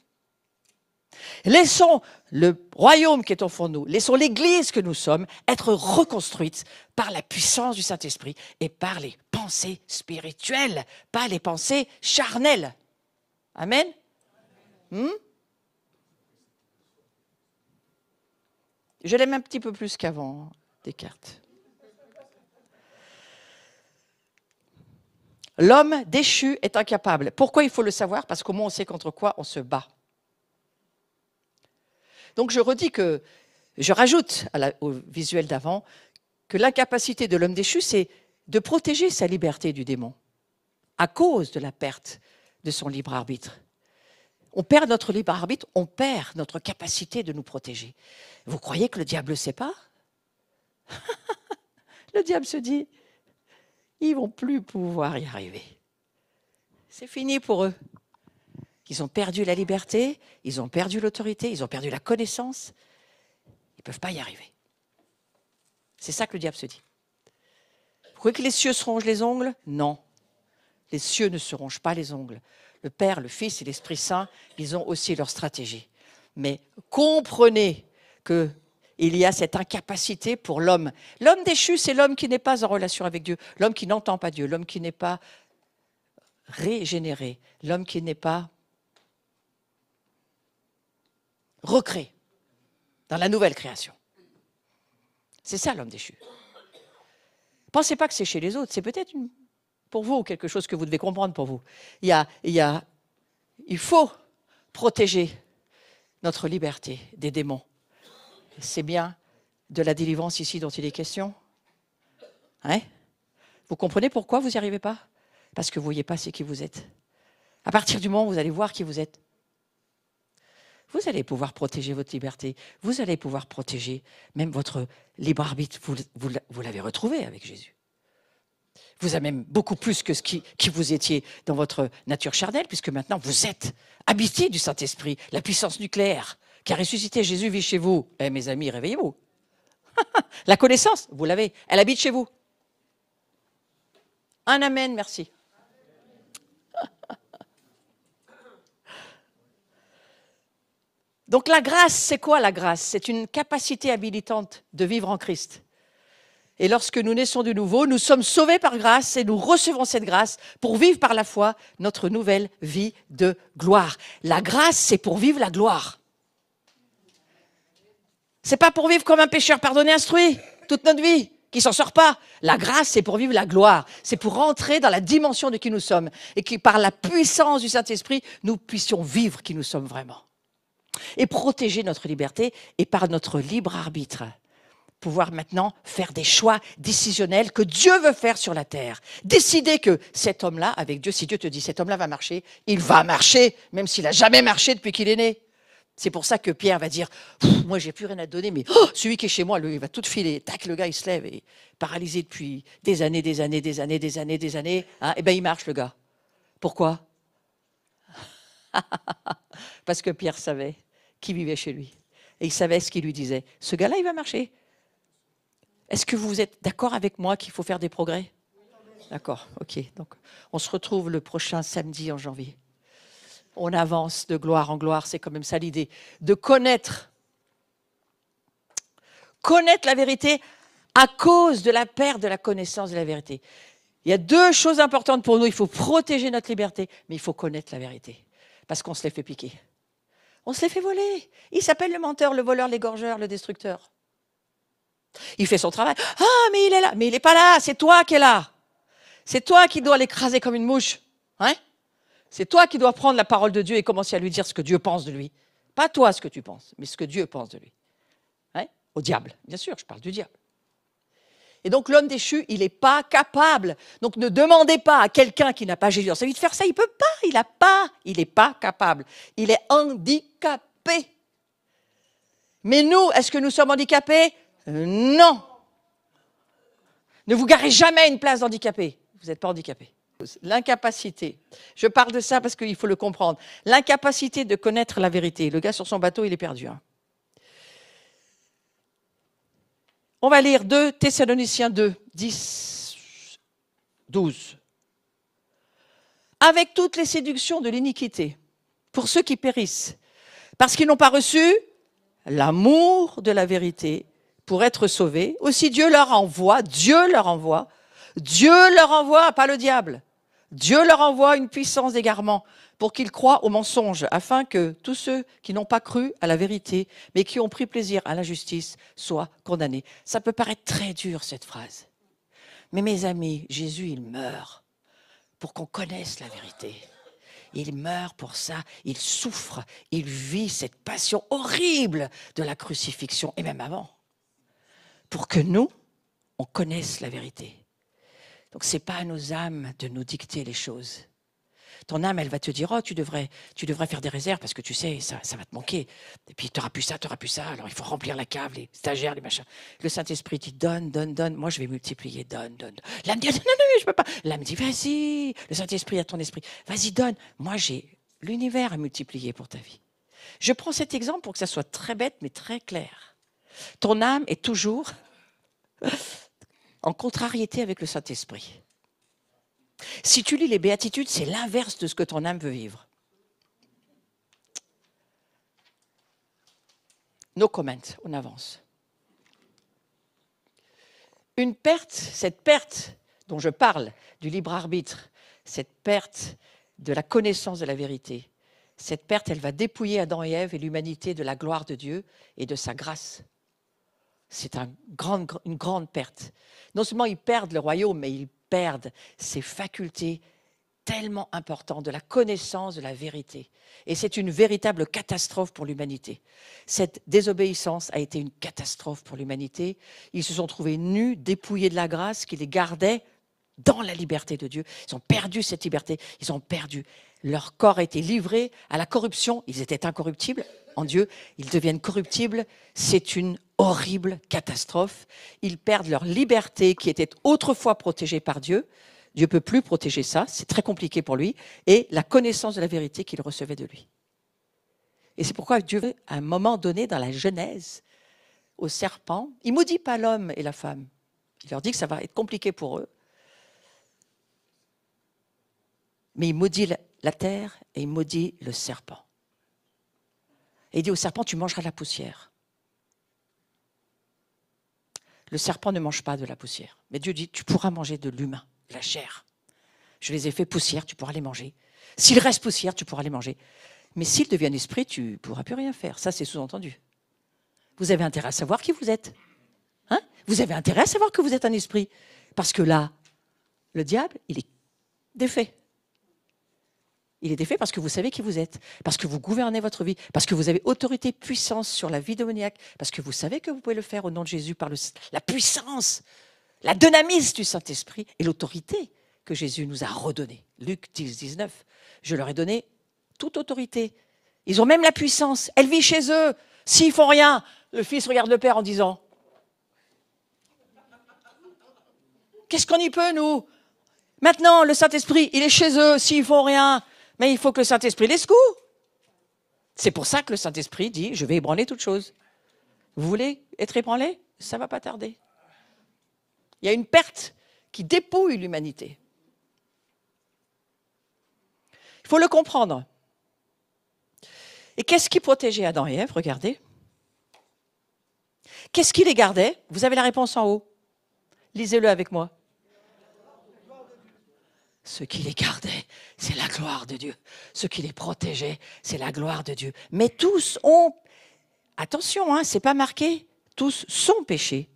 Laissons le royaume qui est au fond de nous, laissons l'Église que nous sommes être reconstruite par la puissance du Saint-Esprit et par les pensées spirituelles, pas les pensées charnelles. Amen. Je l'aime un petit peu plus qu'avant, Descartes. L'homme déchu est incapable. Pourquoi il faut le savoir ? Parce qu'au moins on sait contre quoi on se bat. Donc je rajoute au visuel d'avant que l'incapacité de l'homme déchu, c'est de protéger sa liberté du démon à cause de la perte de son libre arbitre. On perd notre libre arbitre, on perd notre capacité de nous protéger. Vous croyez que le diable ne sait pas ? Le diable se dit, ils ne vont plus pouvoir y arriver. C'est fini pour eux. Ils ont perdu la liberté, ils ont perdu l'autorité, ils ont perdu la connaissance. Ils ne peuvent pas y arriver. C'est ça que le diable se dit. Vous croyez que les cieux se rongent les ongles ? Non. Les cieux ne se rongent pas les ongles. Le Père, le Fils et l'Esprit Saint, ils ont aussi leur stratégie. Mais comprenez qu'il y a cette incapacité pour l'homme. L'homme déchu, c'est l'homme qui n'est pas en relation avec Dieu, l'homme qui n'entend pas Dieu, l'homme qui n'est pas régénéré, l'homme qui n'est pas recréé dans la nouvelle création. C'est ça l'homme déchu. Pensez pas que c'est chez les autres, c'est peut-être pour vous quelque chose que vous devez comprendre pour vous. Il faut protéger notre liberté des démons. C'est bien de la délivrance ici dont il est question. Hein ? Vous comprenez pourquoi vous n'y arrivez pas ? Parce que vous ne voyez pas ce qui vous êtes. À partir du moment où vous allez voir qui vous êtes, vous allez pouvoir protéger votre liberté. Vous allez pouvoir protéger même votre libre arbitre. Vous l'avez retrouvé avec Jésus. Vous avez même beaucoup plus que ce qui vous étiez dans votre nature charnelle, puisque maintenant vous êtes habité du Saint-Esprit, la puissance nucléaire qui a ressuscité. Jésus vit chez vous. Eh, mes amis, réveillez-vous. La connaissance, vous l'avez. Elle habite chez vous. Un amen, merci. Donc la grâce, c'est quoi la grâce ? C'est une capacité habilitante de vivre en Christ. Et lorsque nous naissons de nouveau, nous sommes sauvés par grâce et nous recevons cette grâce pour vivre par la foi notre nouvelle vie de gloire. La grâce, c'est pour vivre la gloire. C'est pas pour vivre comme un pécheur pardonné, instruit, toute notre vie, qui s'en sort pas. La grâce, c'est pour vivre la gloire. C'est pour rentrer dans la dimension de qui nous sommes. Et que par la puissance du Saint-Esprit, nous puissions vivre qui nous sommes vraiment. Et protéger notre liberté et par notre libre arbitre, pouvoir maintenant faire des choix décisionnels que Dieu veut faire sur la terre. Décider que cet homme-là, avec Dieu, si Dieu te dit cet homme-là va marcher, il va marcher, même s'il n'a jamais marché depuis qu'il est né. C'est pour ça que Pierre va dire, moi j'ai plus rien à te donner, mais celui qui est chez moi, lui, il va tout filer. Tac, le gars il se lève, et paralysé depuis des années, hein, et bien il marche le gars. Pourquoi? Parce que Pierre savait qui vivait chez lui. Et il savait ce qu'il lui disait. Ce gars-là, il va marcher. Est-ce que vous êtes d'accord avec moi qu'il faut faire des progrès? D'accord, ok. Donc, on se retrouve le prochain samedi en janvier. On avance de gloire en gloire, c'est quand même ça l'idée. De connaître la vérité à cause de la perte de la connaissance de la vérité. Il y a deux choses importantes pour nous. Il faut protéger notre liberté, mais il faut connaître la vérité. Parce qu'on se les fait piquer. On se les fait voler. Il s'appelle le menteur, le voleur, l'égorgeur, le destructeur. Il fait son travail. Ah, mais il est là. Mais il n'est pas là, c'est toi qui es là. C'est toi qui dois l'écraser comme une mouche. Hein? C'est toi qui dois prendre la parole de Dieu et commencer à lui dire ce que Dieu pense de lui. Pas toi ce que tu penses, mais ce que Dieu pense de lui. Hein? Au diable, bien sûr, je parle du diable. Et donc l'homme déchu, il n'est pas capable. Donc ne demandez pas à quelqu'un qui n'a pas Jésus dans sa vie de faire ça. Il ne peut pas, il n'est pas capable. Il est handicapé. Mais nous, est-ce que nous sommes handicapés? Non. Ne vous garez jamais à une place d'handicapé. Vous n'êtes pas handicapé. L'incapacité. Je parle de ça parce qu'il faut le comprendre. L'incapacité de connaître la vérité. Le gars sur son bateau, il est perdu. Hein. On va lire 2 Thessaloniciens 2, 10, 12. Avec toutes les séductions de l'iniquité, pour ceux qui périssent, parce qu'ils n'ont pas reçu l'amour de la vérité pour être sauvés, aussi Dieu leur envoie, pas le diable. Dieu leur envoie une puissance d'égarement pour qu'ils croient au mensonge, afin que tous ceux qui n'ont pas cru à la vérité, mais qui ont pris plaisir à l'injustice, soient condamnés. Ça peut paraître très dur, cette phrase. Mais mes amis, Jésus, il meurt pour qu'on connaisse la vérité. Il meurt pour ça, il souffre, il vit cette passion horrible de la crucifixion, et même avant, pour que nous, on connaisse la vérité. Donc ce n'est pas à nos âmes de nous dicter les choses. Ton âme, elle va te dire, oh, tu devrais faire des réserves parce que tu sais, ça va te manquer. Et puis, tu n'auras plus ça, alors il faut remplir la cave, les stagiaires, les machins. Le Saint-Esprit dit, donne. Moi, je vais multiplier, donne. L'âme dit, non, je ne peux pas. L'âme dit, vas-y. Le Saint-Esprit a ton esprit. Vas-y, donne. Moi, j'ai l'univers à multiplier pour ta vie. Je prends cet exemple pour que ça soit très bête, mais très clair. Ton âme est toujours en contrariété avec le Saint-Esprit. Si tu lis les béatitudes, c'est l'inverse de ce que ton âme veut vivre. No comment, on avance. Cette perte dont je parle, du libre arbitre, cette perte de la connaissance de la vérité, cette perte, elle va dépouiller Adam et Ève et l'humanité de la gloire de Dieu et de sa grâce. C'est une grande perte. Non seulement ils perdent le royaume, mais ils perdent ces facultés tellement importantes de la connaissance de la vérité. Et c'est une véritable catastrophe pour l'humanité. Cette désobéissance a été une catastrophe pour l'humanité. Ils se sont trouvés nus, dépouillés de la grâce qui les gardait dans la liberté de Dieu. Ils ont perdu cette liberté, ils ont perdu. Leur corps a été livré à la corruption. Ils étaient incorruptibles en Dieu, ils deviennent corruptibles. C'est une horrible catastrophe. Ils perdent leur liberté qui était autrefois protégée par Dieu. Dieu ne peut plus protéger ça, c'est très compliqué pour lui. Et la connaissance de la vérité qu'il recevait de lui. Et c'est pourquoi Dieu, à un moment donné dans la Genèse, au serpent, il ne maudit pas l'homme et la femme. Il leur dit que ça va être compliqué pour eux. Mais il maudit la terre et il maudit le serpent. Et il dit au serpent, tu mangeras de la poussière. Le serpent ne mange pas de la poussière. Mais Dieu dit, tu pourras manger de l'humain, de la chair. Je les ai fait poussière, tu pourras les manger. S'il reste poussière, tu pourras les manger. Mais s'ils deviennent esprit, tu ne pourras plus rien faire. Ça, c'est sous-entendu. vous avez intérêt à savoir qui vous êtes. Hein? Vous avez intérêt à savoir que vous êtes un esprit. Parce que là, le diable, il est défait. Il est défait parce que vous savez qui vous êtes, parce que vous gouvernez votre vie, parce que vous avez autorité, puissance sur la vie démoniaque, parce que vous savez que vous pouvez le faire au nom de Jésus par la puissance, la dynamis du Saint-Esprit et l'autorité que Jésus nous a redonnée. Luc 10, 19. Je leur ai donné toute autorité. Ils ont même la puissance. Elle vit chez eux. S'ils font rien, le Fils regarde le Père en disant « Qu'est-ce qu'on y peut, nous ? Maintenant, le Saint-Esprit, il est chez eux. S'ils font rien, mais il faut que le Saint-Esprit les secoue. » C'est pour ça que le Saint-Esprit dit « Je vais ébranler toute chose. » Vous voulez être ébranlé ? Ça ne va pas tarder. Il y a une perte qui dépouille l'humanité. Il faut le comprendre. Et qu'est-ce qui protégeait Adam et Ève ? Regardez. Qu'est-ce qui les gardait ? Vous avez la réponse en haut. Lisez-le avec moi. Ce qui les gardait, c'est la gloire de Dieu. Ce qui les protégeait, c'est la gloire de Dieu. Mais tous ont... Attention, hein, c'est pas marqué. Tous sont péchés.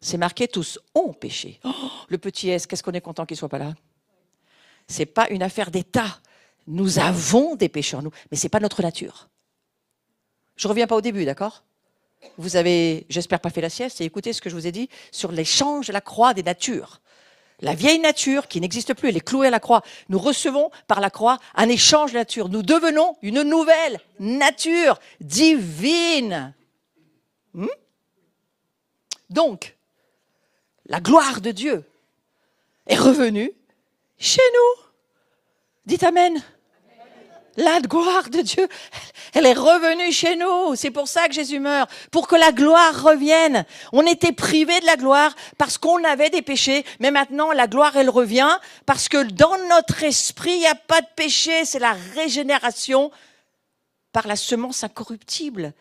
C'est marqué tous ont péché. Oh, le petit S, qu'est-ce qu'on est content qu'il ne soit pas là ? Ce n'est pas une affaire d'État. Nous avons des péchés en nous, mais ce n'est pas notre nature. Je ne reviens pas au début, d'accord ? Vous avez, j'espère, pas fait la sieste et écoutez ce que je vous ai dit sur l'échange de la croix des natures. La vieille nature qui n'existe plus, elle est clouée à la croix. Nous recevons par la croix un échange de nature. Nous devenons une nouvelle nature divine. Donc, la gloire de Dieu est revenue chez nous. Dites Amen. La gloire de Dieu, elle est revenue chez nous. C'est pour ça que Jésus meurt, pour que la gloire revienne. On était privés de la gloire parce qu'on avait des péchés, mais maintenant la gloire, elle revient parce que dans notre esprit, il n'y a pas de péché. C'est la régénération par la semence incorruptible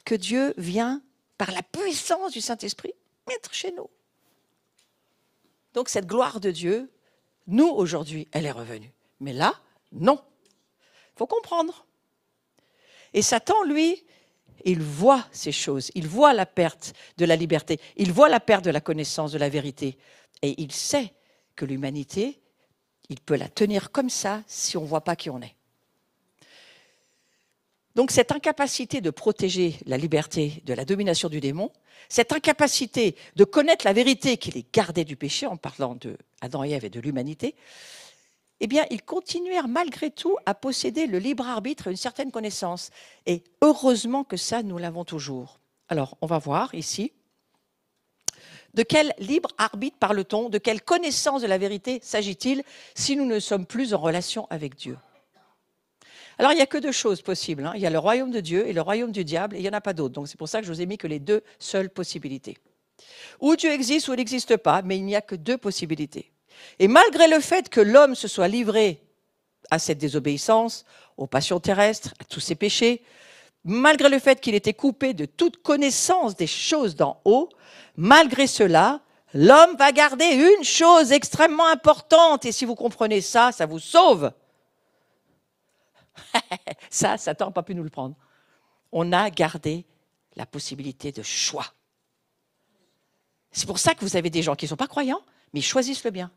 que Dieu vient, par la puissance du Saint-Esprit, mettre chez nous. Donc cette gloire de Dieu, nous, aujourd'hui, elle est revenue. Mais là, non. Il faut comprendre. Et Satan, lui, il voit ces choses. Il voit la perte de la liberté. Il voit la perte de la connaissance de la vérité. Et il sait que l'humanité, il peut la tenir comme ça si on ne voit pas qui on est. Donc cette incapacité de protéger la liberté de la domination du démon, cette incapacité de connaître la vérité qui les gardait du péché, en parlant de Adam et Ève et de l'humanité, eh bien, ils continuèrent malgré tout à posséder le libre arbitre et une certaine connaissance. Et heureusement que ça, nous l'avons toujours. Alors, on va voir ici. De quel libre arbitre parle-t-on ? De quelle connaissance de la vérité s'agit-il si nous ne sommes plus en relation avec Dieu ? Alors, il n'y a que deux choses possibles. Il y a le royaume de Dieu et le royaume du diable, et il n'y en a pas d'autres. Donc, c'est pour ça que je vous ai mis que les deux seules possibilités. Ou Dieu existe ou il n'existe pas, mais il n'y a que deux possibilités. Et malgré le fait que l'homme se soit livré à cette désobéissance, aux passions terrestres, à tous ses péchés, malgré le fait qu'il était coupé de toute connaissance des choses d'en haut, malgré cela, l'homme va garder une chose extrêmement importante. Et si vous comprenez ça, ça vous sauve. Ça, Satan n'a pas pu nous le prendre. On a gardé la possibilité de choix. C'est pour ça que vous avez des gens qui ne sont pas croyants, mais ils choisissent le bien.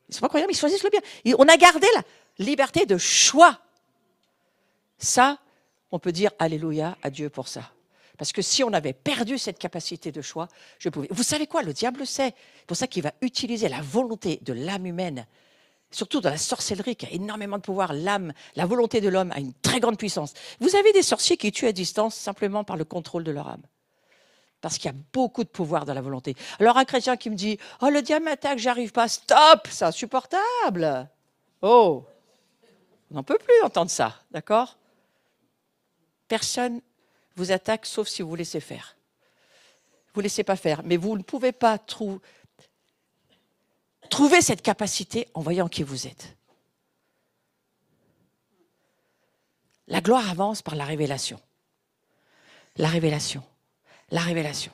Ils ne sont pas croyants, mais ils choisissent le bien. Et on a gardé la liberté de choix. Ça, on peut dire alléluia à Dieu pour ça. Parce que si on avait perdu cette capacité de choix, je pouvais. Vous savez quoi ? Le diable sait. C'est pour ça qu'il va utiliser la volonté de l'âme humaine, surtout dans la sorcellerie qui a énormément de pouvoir. L'âme, la volonté de l'homme a une très grande puissance. Vous avez des sorciers qui tuent à distance simplement par le contrôle de leur âme. Parce qu'il y a beaucoup de pouvoir dans la volonté. Alors un chrétien qui me dit « Oh, le diable m'attaque, j'arrive pas. » Stop, c'est insupportable. Oh, on n'en peut plus entendre ça, d'accord ? Personne vous attaque sauf si vous laissez faire. Vous ne laissez pas faire, mais vous ne pouvez pas trouver cette capacité en voyant qui vous êtes. La gloire avance par la révélation. La révélation. La révélation.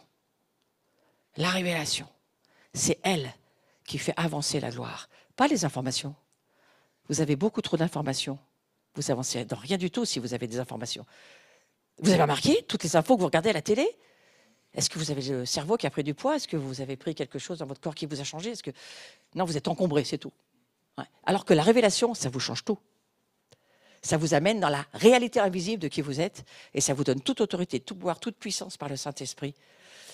La révélation. C'est elle qui fait avancer la gloire. Pas les informations. Vous avez beaucoup trop d'informations. Vous avancez dans rien du tout si vous avez des informations. Vous avez remarqué toutes les infos que vous regardez à la télé? Est-ce que vous avez le cerveau qui a pris du poids? Est-ce que vous avez pris quelque chose dans votre corps qui vous a changé? Non, vous êtes encombré, c'est tout. Ouais. Alors que la révélation, ça vous change tout. Ça vous amène dans la réalité invisible de qui vous êtes et ça vous donne toute autorité, tout pouvoir, toute puissance par le Saint-Esprit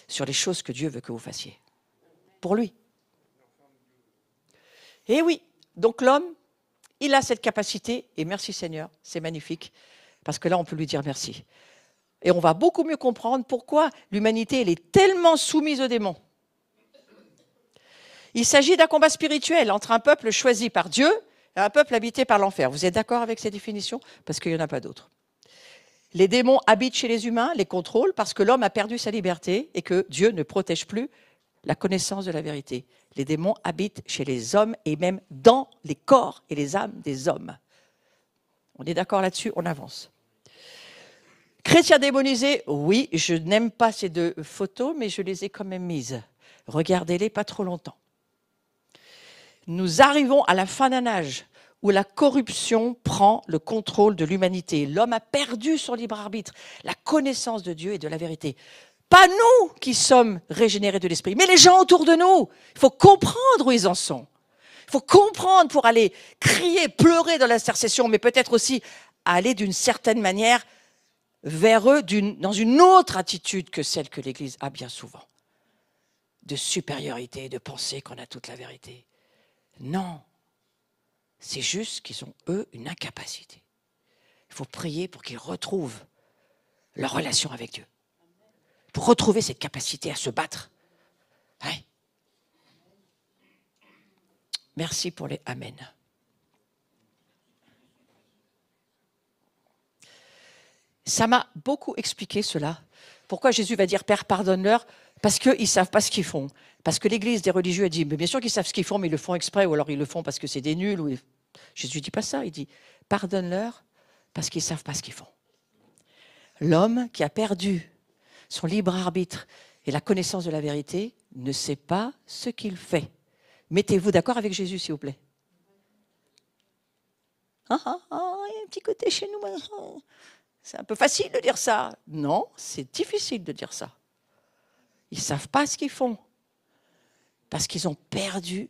sur les choses que Dieu veut que vous fassiez. Pour lui. Et oui, donc l'homme, il a cette capacité, et merci Seigneur, c'est magnifique, parce que là on peut lui dire merci. Et on va beaucoup mieux comprendre pourquoi l'humanité elle est tellement soumise aux démons. Il s'agit d'un combat spirituel entre un peuple choisi par Dieu et un peuple habité par l'enfer. Vous êtes d'accord avec ces définitions? Parce qu'il n'y en a pas d'autres. Les démons habitent chez les humains, les contrôlent, parce que l'homme a perdu sa liberté et que Dieu ne protège plus la connaissance de la vérité. Les démons habitent chez les hommes et même dans les corps et les âmes des hommes. On est d'accord là-dessus? On avance. Chrétiens démonisés, oui, je n'aime pas ces deux photos, mais je les ai quand même mises. Regardez-les pas trop longtemps. Nous arrivons à la fin d'un âge où la corruption prend le contrôle de l'humanité. L'homme a perdu son libre arbitre, la connaissance de Dieu et de la vérité. Pas nous qui sommes régénérés de l'esprit, mais les gens autour de nous. Il faut comprendre où ils en sont. Il faut comprendre pour aller crier, pleurer dans l'intercession, mais peut-être aussi aller d'une certaine manière vers eux dans une autre attitude que celle que l'Église a bien souvent. De supériorité, de penser qu'on a toute la vérité. Non, c'est juste qu'ils ont, eux, une incapacité. Il faut prier pour qu'ils retrouvent leur relation avec Dieu. Pour retrouver cette capacité à se battre. Ouais. Merci pour les Amen. Ça m'a beaucoup expliqué cela. Pourquoi Jésus va dire « Père, pardonne-leur » ? Parce qu'ils ne savent pas ce qu'ils font. Parce que l'Église des religieux a dit « Mais bien sûr qu'ils savent ce qu'ils font, mais ils le font exprès, ou alors ils le font parce que c'est des nuls. » Jésus ne dit pas ça, il dit « Pardonne-leur parce qu'ils ne savent pas ce qu'ils font. » L'homme qui a perdu son libre arbitre et la connaissance de la vérité ne sait pas ce qu'il fait. Mettez-vous d'accord avec Jésus, s'il vous plaît. Il y a un petit côté chez nous. C'est un peu facile de dire ça. Non, c'est difficile de dire ça. Ils ne savent pas ce qu'ils font. Parce qu'ils ont perdu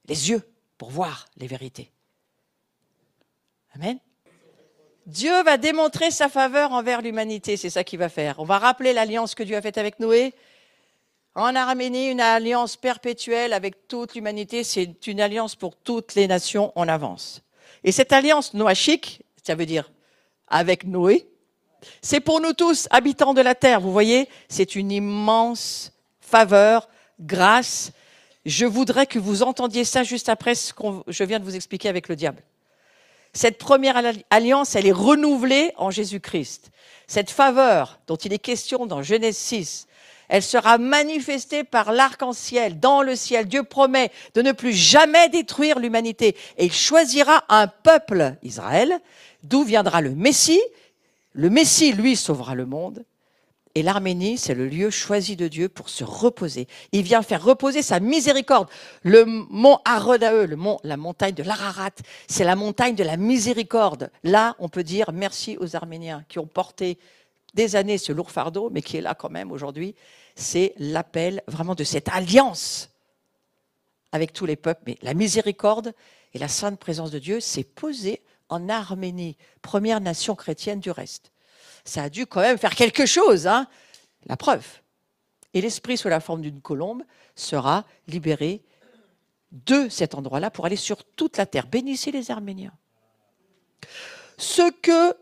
les yeux pour voir les vérités. Amen. Dieu va démontrer sa faveur envers l'humanité, c'est ça qu'il va faire. On va rappeler l'alliance que Dieu a faite avec Noé. En Araménie, une alliance perpétuelle avec toute l'humanité, c'est une alliance pour toutes les nations en avance. Et cette alliance noachique, ça veut dire avec Noé, c'est pour nous tous, habitants de la terre, vous voyez, c'est une immense faveur, grâce. Je voudrais que vous entendiez ça juste après ce que je viens de vous expliquer avec le diable. Cette première alliance, elle est renouvelée en Jésus-Christ. Cette faveur dont il est question dans Genèse 6, elle sera manifestée par l'arc-en-ciel, dans le ciel. Dieu promet de ne plus jamais détruire l'humanité. Et il choisira un peuple, Israël, d'où viendra le Messie. Le Messie, lui, sauvera le monde. Et l'Arménie, c'est le lieu choisi de Dieu pour se reposer. Il vient faire reposer sa miséricorde. Le mont Arodae, la montagne de l'Ararat, c'est la montagne de la miséricorde. Là, on peut dire merci aux Arméniens qui ont porté des années ce lourd fardeau, mais qui est là quand même aujourd'hui. C'est l'appel vraiment de cette alliance avec tous les peuples. Mais la miséricorde et la sainte présence de Dieu s'est posée en Arménie, première nation chrétienne du reste. Ça a dû quand même faire quelque chose, hein, la preuve. Et l'esprit sous la forme d'une colombe sera libéré de cet endroit-là pour aller sur toute la terre. Bénissez les Arméniens. Ce que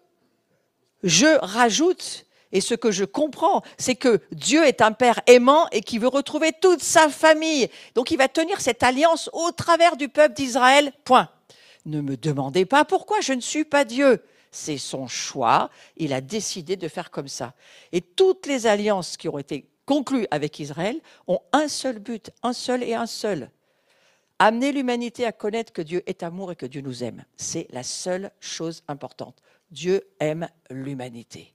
je rajoute et ce que je comprends, c'est que Dieu est un Père aimant et qui veut retrouver toute sa famille. Donc il va tenir cette alliance au travers du peuple d'Israël, point. Ne me demandez pas pourquoi, je ne suis pas Dieu. C'est son choix, il a décidé de faire comme ça. Et toutes les alliances qui ont été conclues avec Israël ont un seul but, un seul et un seul. Amener l'humanité à connaître que Dieu est amour et que Dieu nous aime. C'est la seule chose importante. Dieu aime l'humanité.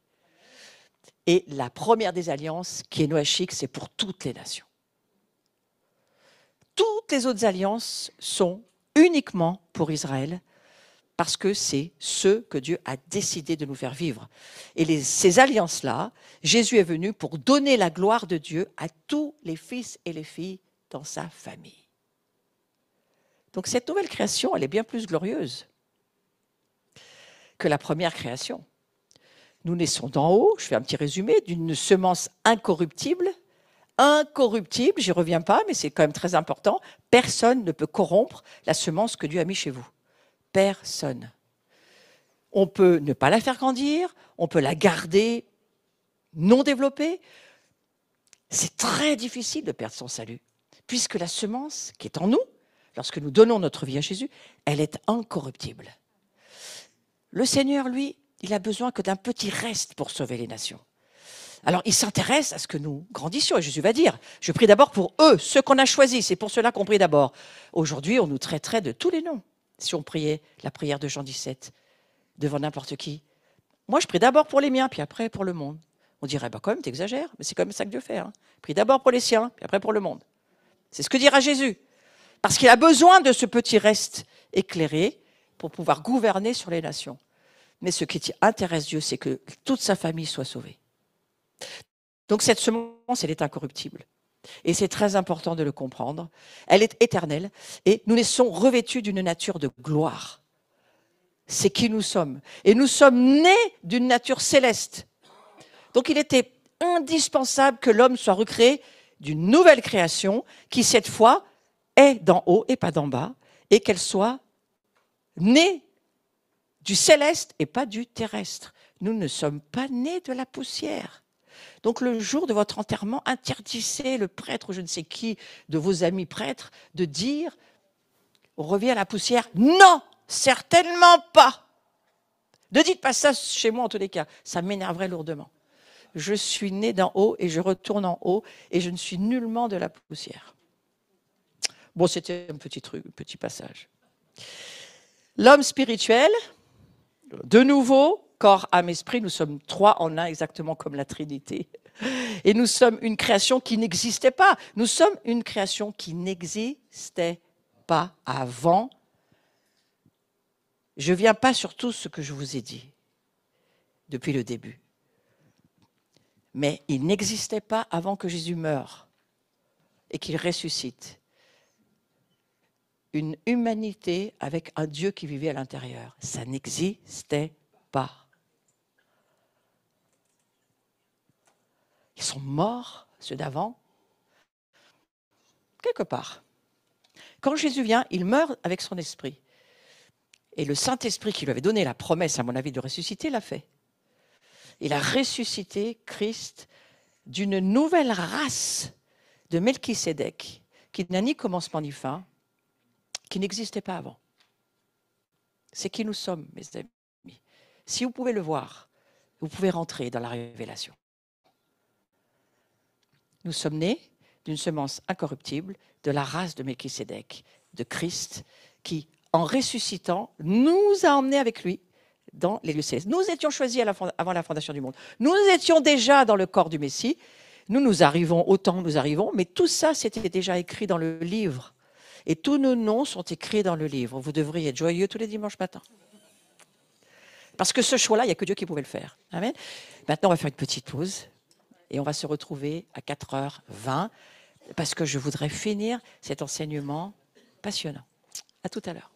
Et la première des alliances, qui est noachique, c'est pour toutes les nations. Toutes les autres alliances sont uniquement pour Israël, parce que c'est ce que Dieu a décidé de nous faire vivre. Et ces alliances-là, Jésus est venu pour donner la gloire de Dieu à tous les fils et les filles dans sa famille. Donc cette nouvelle création, elle est bien plus glorieuse que la première création. Nous naissons d'en haut, je fais un petit résumé, d'une semence incorruptible. Incorruptible, j'y reviens pas, mais c'est quand même très important. Personne ne peut corrompre la semence que Dieu a mise chez vous. Personne. On peut ne pas la faire grandir, on peut la garder non développée. C'est très difficile de perdre son salut, puisque la semence qui est en nous, lorsque nous donnons notre vie à Jésus, elle est incorruptible. Le Seigneur, lui, il a besoin que d'un petit reste pour sauver les nations. Alors, il s'intéresse à ce que nous grandissions. Et Jésus va dire, je prie d'abord pour eux, ceux qu'on a choisis. C'est pour cela qu'on prie d'abord. Aujourd'hui, on nous traiterait de tous les noms, si on priait la prière de Jean 17, devant n'importe qui. Moi, je prie d'abord pour les miens, puis après pour le monde. On dirait, bah quand même, t'exagères, mais c'est comme ça que Dieu fait. Prie d'abord pour les siens, puis après pour le monde. C'est ce que dira Jésus. Parce qu'il a besoin de ce petit reste éclairé pour pouvoir gouverner sur les nations. Mais ce qui intéresse Dieu, c'est que toute sa famille soit sauvée. Donc cette semence, elle est incorruptible. Et c'est très important de le comprendre. Elle est éternelle. Et nous naissons revêtus d'une nature de gloire. C'est qui nous sommes. Et nous sommes nés d'une nature céleste. Donc il était indispensable que l'homme soit recréé d'une nouvelle création qui, cette fois, est d'en haut et pas d'en bas, et qu'elle soit née du céleste et pas du terrestre. Nous ne sommes pas nés de la poussière. Donc le jour de votre enterrement, interdisez le prêtre ou je ne sais qui de vos amis prêtres de dire « on revient à la poussière ». Non, certainement pas. Ne dites pas ça chez moi en tous les cas, ça m'énerverait lourdement. Je suis né d'en haut et je retourne en haut et je ne suis nullement de la poussière. Bon, c'était un petit truc, un petit passage. L'homme spirituel, de nouveau, corps, âme, esprit, nous sommes trois en un, exactement comme la Trinité. Et nous sommes une création qui n'existait pas. Nous sommes une création qui n'existait pas avant. Je ne viens pas sur tout ce que je vous ai dit depuis le début. Mais il n'existait pas avant que Jésus meure et qu'il ressuscite. Une humanité avec un Dieu qui vivait à l'intérieur. Ça n'existait pas. Ils sont morts, ceux d'avant, quelque part. Quand Jésus vient, il meurt avec son esprit. Et le Saint-Esprit qui lui avait donné la promesse, à mon avis, de ressusciter, l'a fait. Il a ressuscité Christ d'une nouvelle race de Melchisédek, qui n'a ni commencement ni fin, qui n'existait pas avant. C'est qui nous sommes, mes amis. Si vous pouvez le voir, vous pouvez rentrer dans la révélation. Nous sommes nés d'une semence incorruptible, de la race de Melchisédek, de Christ, qui, en ressuscitant, nous a emmenés avec lui dans les lieux célestes. Nous étions choisis avant la fondation du monde. Nous étions déjà dans le corps du Messie. Nous arrivons autant nous arrivons, mais tout ça, c'était déjà écrit dans le livre. Et tous nos noms sont écrits dans le livre. Vous devriez être joyeux tous les dimanches matins. Parce que ce choix-là, il n'y a que Dieu qui pouvait le faire. Amen. Maintenant, on va faire une petite pause. Et on va se retrouver à 4h20 parce que je voudrais finir cet enseignement passionnant. À tout à l'heure.